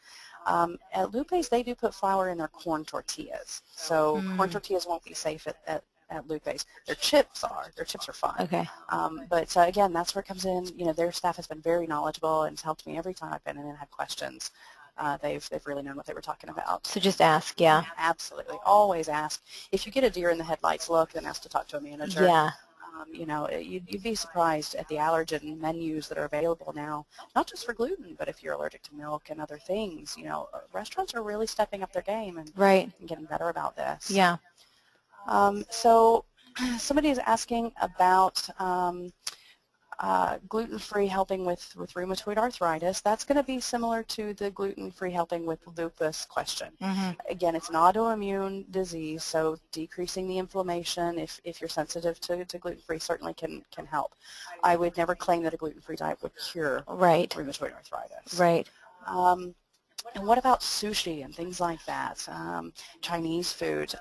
At Lupe's, they do put flour in their corn tortillas. So corn Mm. tortillas won't be safe at Lupe's. Their chips are. Their chips are fine. Okay. But again, that's where it comes in. Their staff has been very knowledgeable and has helped me every time I've been in and had questions. They've really known what they were talking about. So just ask, yeah. Absolutely. Always ask. If you get a deer in the headlights look, then ask to talk to a manager. Yeah. You know, you'd be surprised at the allergen menus that are available now, not just for gluten, but if you're allergic to milk and other things. You know, restaurants are really stepping up their game Right. and getting better about this. Yeah. So somebody is asking about gluten-free helping with rheumatoid arthritis. That's going to be similar to the gluten-free helping with lupus question. Again, it's an autoimmune disease, so decreasing the inflammation if you're sensitive to gluten-free certainly can help. I would never claim that a gluten-free diet would cure rheumatoid arthritis. Right. And what about sushi and things like that, Chinese food?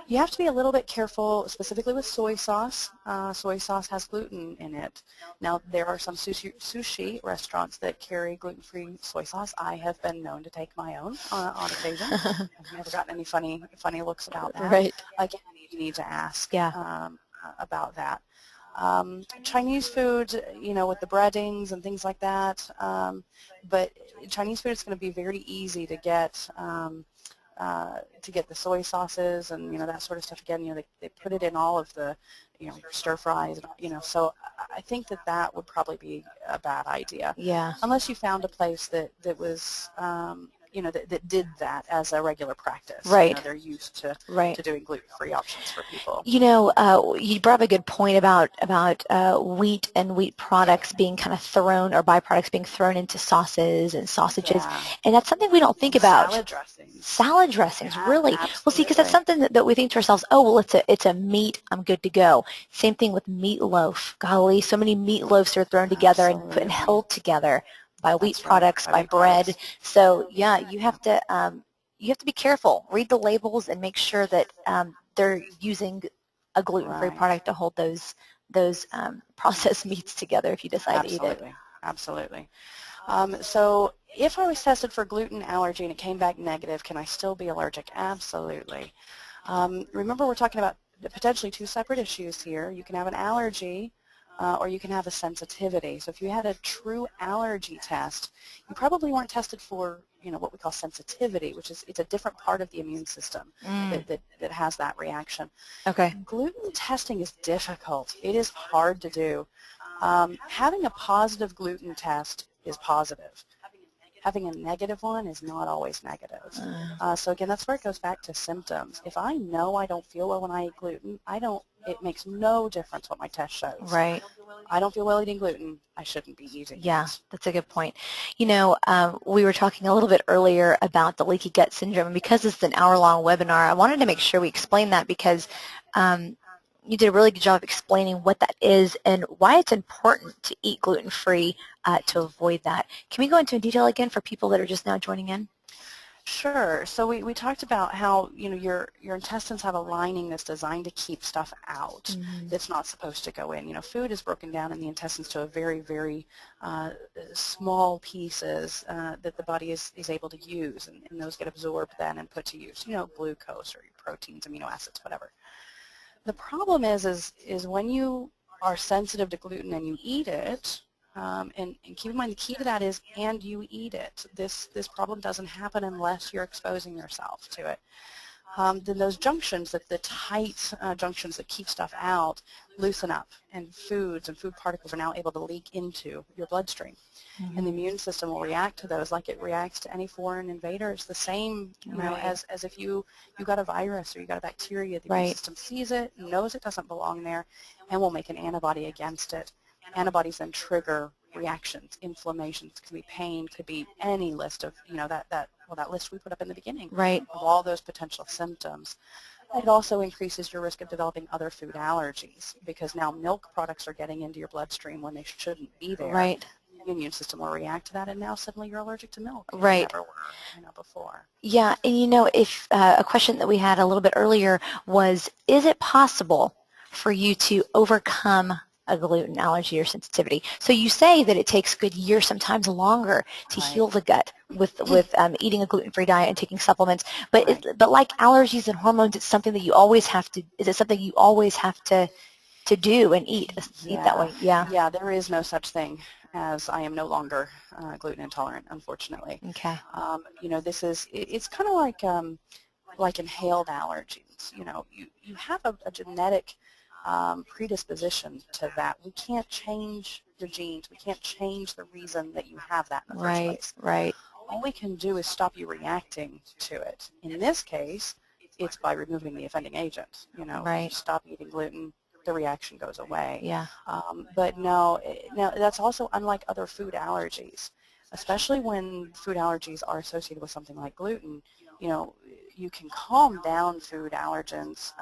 You have to be a little bit careful, specifically with soy sauce. Soy sauce has gluten in it. Now, there are some sushi restaurants that carry gluten-free soy sauce. I have been known to take my own on occasion. I've never gotten any funny looks about that. Right. Again, you need to ask Yeah. about that. Chinese food, you know, with the breadings and things like that, but Chinese food is going to be very easy to get the soy sauces and, you know, that sort of stuff. Again, you know, they put it in all of the, you know, your stir fries, you know, so I think that would probably be a bad idea. Yeah. Unless you found a place that was, you know, that did that as a regular practice. Right. You know, they're used to doing gluten-free options for people. You know, you brought up a good point about wheat and wheat products being kind of thrown, or byproducts being thrown into sauces and sausages, and that's something we don't think about. Salad dressings. Salad dressings, really. Absolutely. Well, see, because that's something that we think to ourselves, oh, well, it's a meat, I'm good to go. Same thing with meatloaf. Golly, so many meatloaves are thrown together and put and held together by wheat products, by bread. So yeah, you have to be careful. Read the labels and make sure that they're using a gluten-free product to hold those processed meats together if you decide to eat it. Absolutely. So if I was tested for gluten allergy and it came back negative, can I still be allergic? Absolutely. Remember, we're talking about potentially two separate issues here. You can have an allergy or you can have a sensitivity. So if you had a true allergy test, you probably weren't tested for, you know, what we call sensitivity, which is it's a different part of the immune system that has that reaction. Okay. Gluten testing is difficult. It is hard to do. Having a positive gluten test is positive. Having a negative one is not always negative. So again, that's where it goes back to symptoms. If I know I don't feel well when I eat gluten, it makes no difference what my test shows. Right. I don't feel well eating gluten, I shouldn't be eating it. Yeah, that's a good point. You know, we were talking a little bit earlier about the leaky gut syndrome, and because it's an hour-long webinar, I wanted to make sure we explain that because you did a really good job of explaining what that is and why it's important to eat gluten-free to avoid that. Can we go into detail again for people that are just now joining in? Sure. So we talked about how, you know, your intestines have a lining that's designed to keep stuff out that's not supposed to go in. You know, food is broken down in the intestines to a very, very small pieces that the body is able to use, and those get absorbed then and put to use. You know, glucose or your proteins, amino acids, whatever. The problem is when you are sensitive to gluten and you eat it, and keep in mind the key to that is and you eat it. This problem doesn't happen unless you're exposing yourself to it. Then those junctions, the tight junctions that keep stuff out, loosen up, and foods and food particles are now able to leak into your bloodstream. And the immune system will react to those like it reacts to any foreign invaders, the same, you know, as if you got a virus or you got a bacteria. The immune system sees it, knows it doesn't belong there, and will make an antibody against it. Antibodies then trigger reactions, inflammations, could be pain, could be any list of, you know, that list we put up in the beginning of all those potential symptoms. It also increases your risk of developing other food allergies because now milk products are getting into your bloodstream when they shouldn't be there. Right. The immune system will react to that, and now suddenly you're allergic to milk. Right. You never were, you know, before. Yeah, and you know, if a question that we had a little bit earlier was, is it possible for you to overcome a gluten allergy or sensitivity? So you say that it takes good years, sometimes longer, to heal the gut with eating a gluten-free diet and taking supplements. But but like allergies and hormones, it's something that you always have to. Is it something you always have to do and eat that way? Yeah. Yeah, there is no such thing as I am no longer gluten intolerant, unfortunately. Okay. You know, it's kind of like inhaled allergies. You know, you have a genetic predisposition to that. We can't change your genes. We can't change the reason that you have that in the first Right, place. right, All we can do is stop you reacting to it. In this case, it's by removing the offending agent. You know, you right. stop eating gluten, the reaction goes away. Yeah, But no, now that's also unlike other food allergies, especially when food allergies are associated with something like gluten. You know, you can calm down food allergens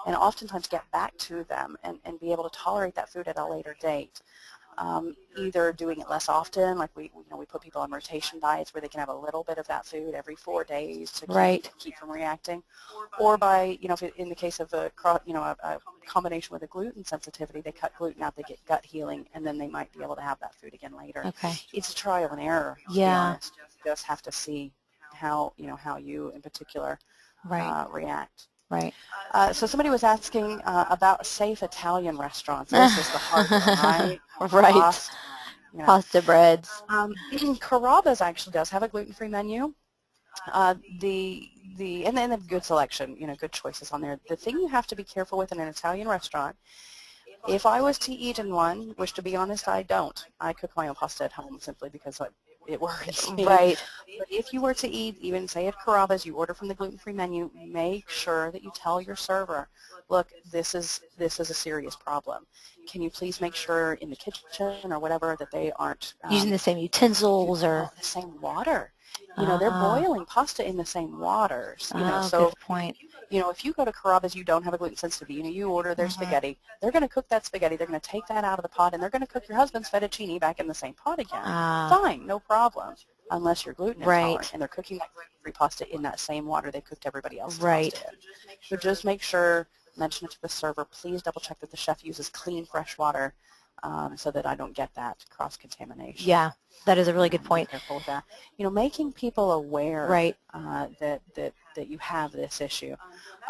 and oftentimes get back to them and be able to tolerate that food at a later date. Either doing it less often, like we put people on rotation diets where they can have a little bit of that food every 4 days to right. keep from reacting, or by, if in the case of a combination with a gluten sensitivity, they cut gluten out, they get gut healing, and then they might be able to have that food again later. Okay. It's a trial and error, to be Yeah, honest. You just have to see how you in particular right, react. right. So somebody was asking about safe Italian restaurants. This is the hard one, right? Right. Pasta, Pasta breads. Carrabba's actually does have a gluten-free menu. And then a good selection, good choices on there. The thing you have to be careful with in an Italian restaurant, if I was to eat in one, which to be honest I don't, I cook my own pasta at home simply because it worries me. Right. But if you were to eat, even say at Carrabba's, you order from the gluten-free menu, make sure that you tell your server, look, this is a serious problem. Can you please make sure in the kitchen or whatever that they aren't Using the same utensils the or, same water? They're boiling pasta in the same waters. good So point. if you go to Carrabba's, you don't have a gluten sensitivity. You order their spaghetti. They're going to cook that spaghetti. They're going to take that out of the pot, and they're going to cook your husband's fettuccine back in the same pot again. Fine, no problem, unless you're gluten intolerant, Right, and they're cooking that gluten-free pasta in that same water they cooked everybody else's right. pasta in. So just make sure, mention it to the server. Please double check that the chef uses clean, fresh water so that I don't get that cross-contamination. Yeah, that is a really good Be point. careful with that. Making people aware Right. that you have this issue.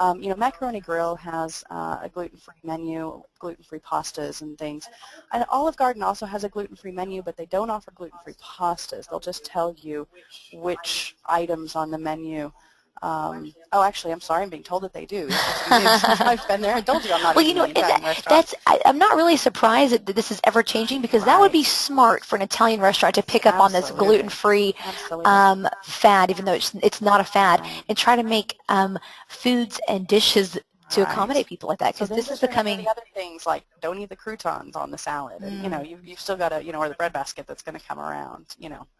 Macaroni Grill has a gluten-free menu, gluten-free pastas and things. And Olive Garden also has a gluten-free menu, but they don't offer gluten-free pastas. They'll just tell you which items on the menu. Actually, I'm sorry, I'm being told that they do. It's just new news. I've been there and told you I'm not Well, eating in the and Italian restaurant. I'm not really surprised that this is ever changing because that would be Right. smart for an Italian restaurant to pick up on this Absolutely. gluten-free Absolutely. fad, even though it's not a fad, Right. and try to make foods and dishes to accommodate Right. people like that So because then this is just remember becoming. the other things like don't eat the croutons on the salad, and you've still got to or the bread basket that's going to come around,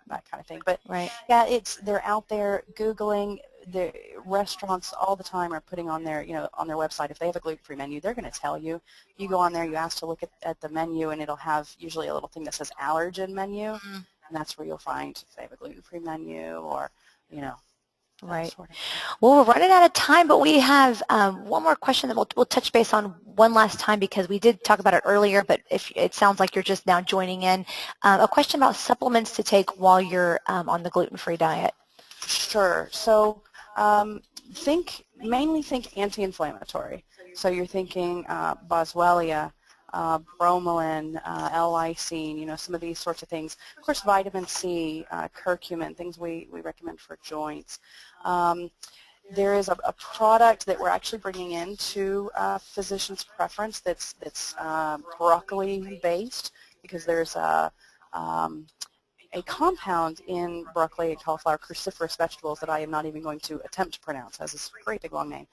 that kind of thing. But Right. yeah, they're out there Googling. The restaurants all the time are putting on their on their website if they have a gluten-free menu, they're going to tell you. You go on there, you ask to look at the menu, and it'll have usually a little thing that says allergen menu, and that's where you'll find if they have a gluten-free menu or Right. sort of. Well, we're running out of time, but we have one more question that we'll touch base on one last time because we did talk about it earlier, but if it sounds like you're just now joining in. A question about supplements to take while you're on the gluten-free diet. Sure. So mainly think anti-inflammatory. So you're thinking boswellia, bromelain, L-lysine, some of these sorts of things. Of course, vitamin C, curcumin, things we recommend for joints. There is a product that we're actually bringing into physicians' preference that's broccoli-based because there's a compound in broccoli and cauliflower, cruciferous vegetables that I am not even going to attempt to pronounce, has this great big long name,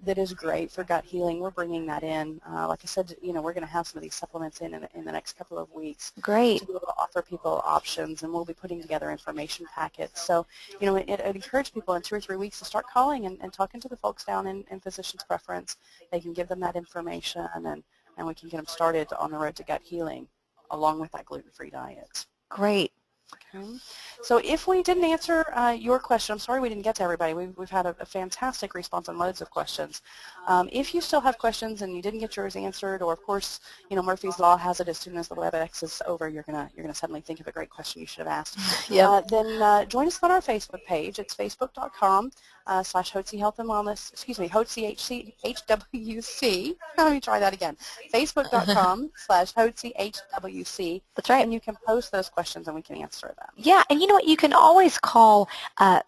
that is great for gut healing. We're bringing that in. Like I said, we're going to have some of these supplements in the next couple of weeks Great. to be able to offer people options, and we'll be putting together information packets. So, I'd encourage people in 2 or 3 weeks to start calling and talking to the folks down in physician's preference. They can give them that information, and we can get them started on the road to gut healing along with that gluten-free diet. Great. Okay. So if we didn't answer your question, I'm sorry we didn't get to everybody. We've had a fantastic response on loads of questions. If you still have questions and you didn't get yours answered, or of course, Murphy's Law has it as soon as the WebEx is over, you're gonna suddenly think of a great question you should have asked. Yep. Then join us on our Facebook page. It's facebook.com. /Hotze Health and Wellness, excuse me, Hotze HWC. Let me try that again. Facebook.com /Hotze HWC. That's right. And you can post those questions and we can answer them. Yeah, and you know what? You can always call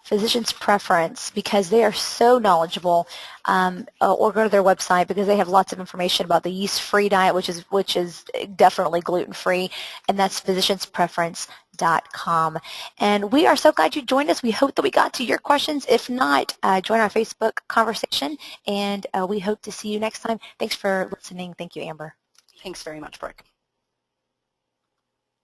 Physician's Preference because they are so knowledgeable, or go to their website because they have lots of information about the yeast-free diet, which is definitely gluten-free, and that's physicianspreference.com. And we are so glad you joined us. We hope that we got to your questions. If not, join our Facebook conversation, and we hope to see you next time. Thanks for listening. Thank you, Amber. Thanks very much, Brooke.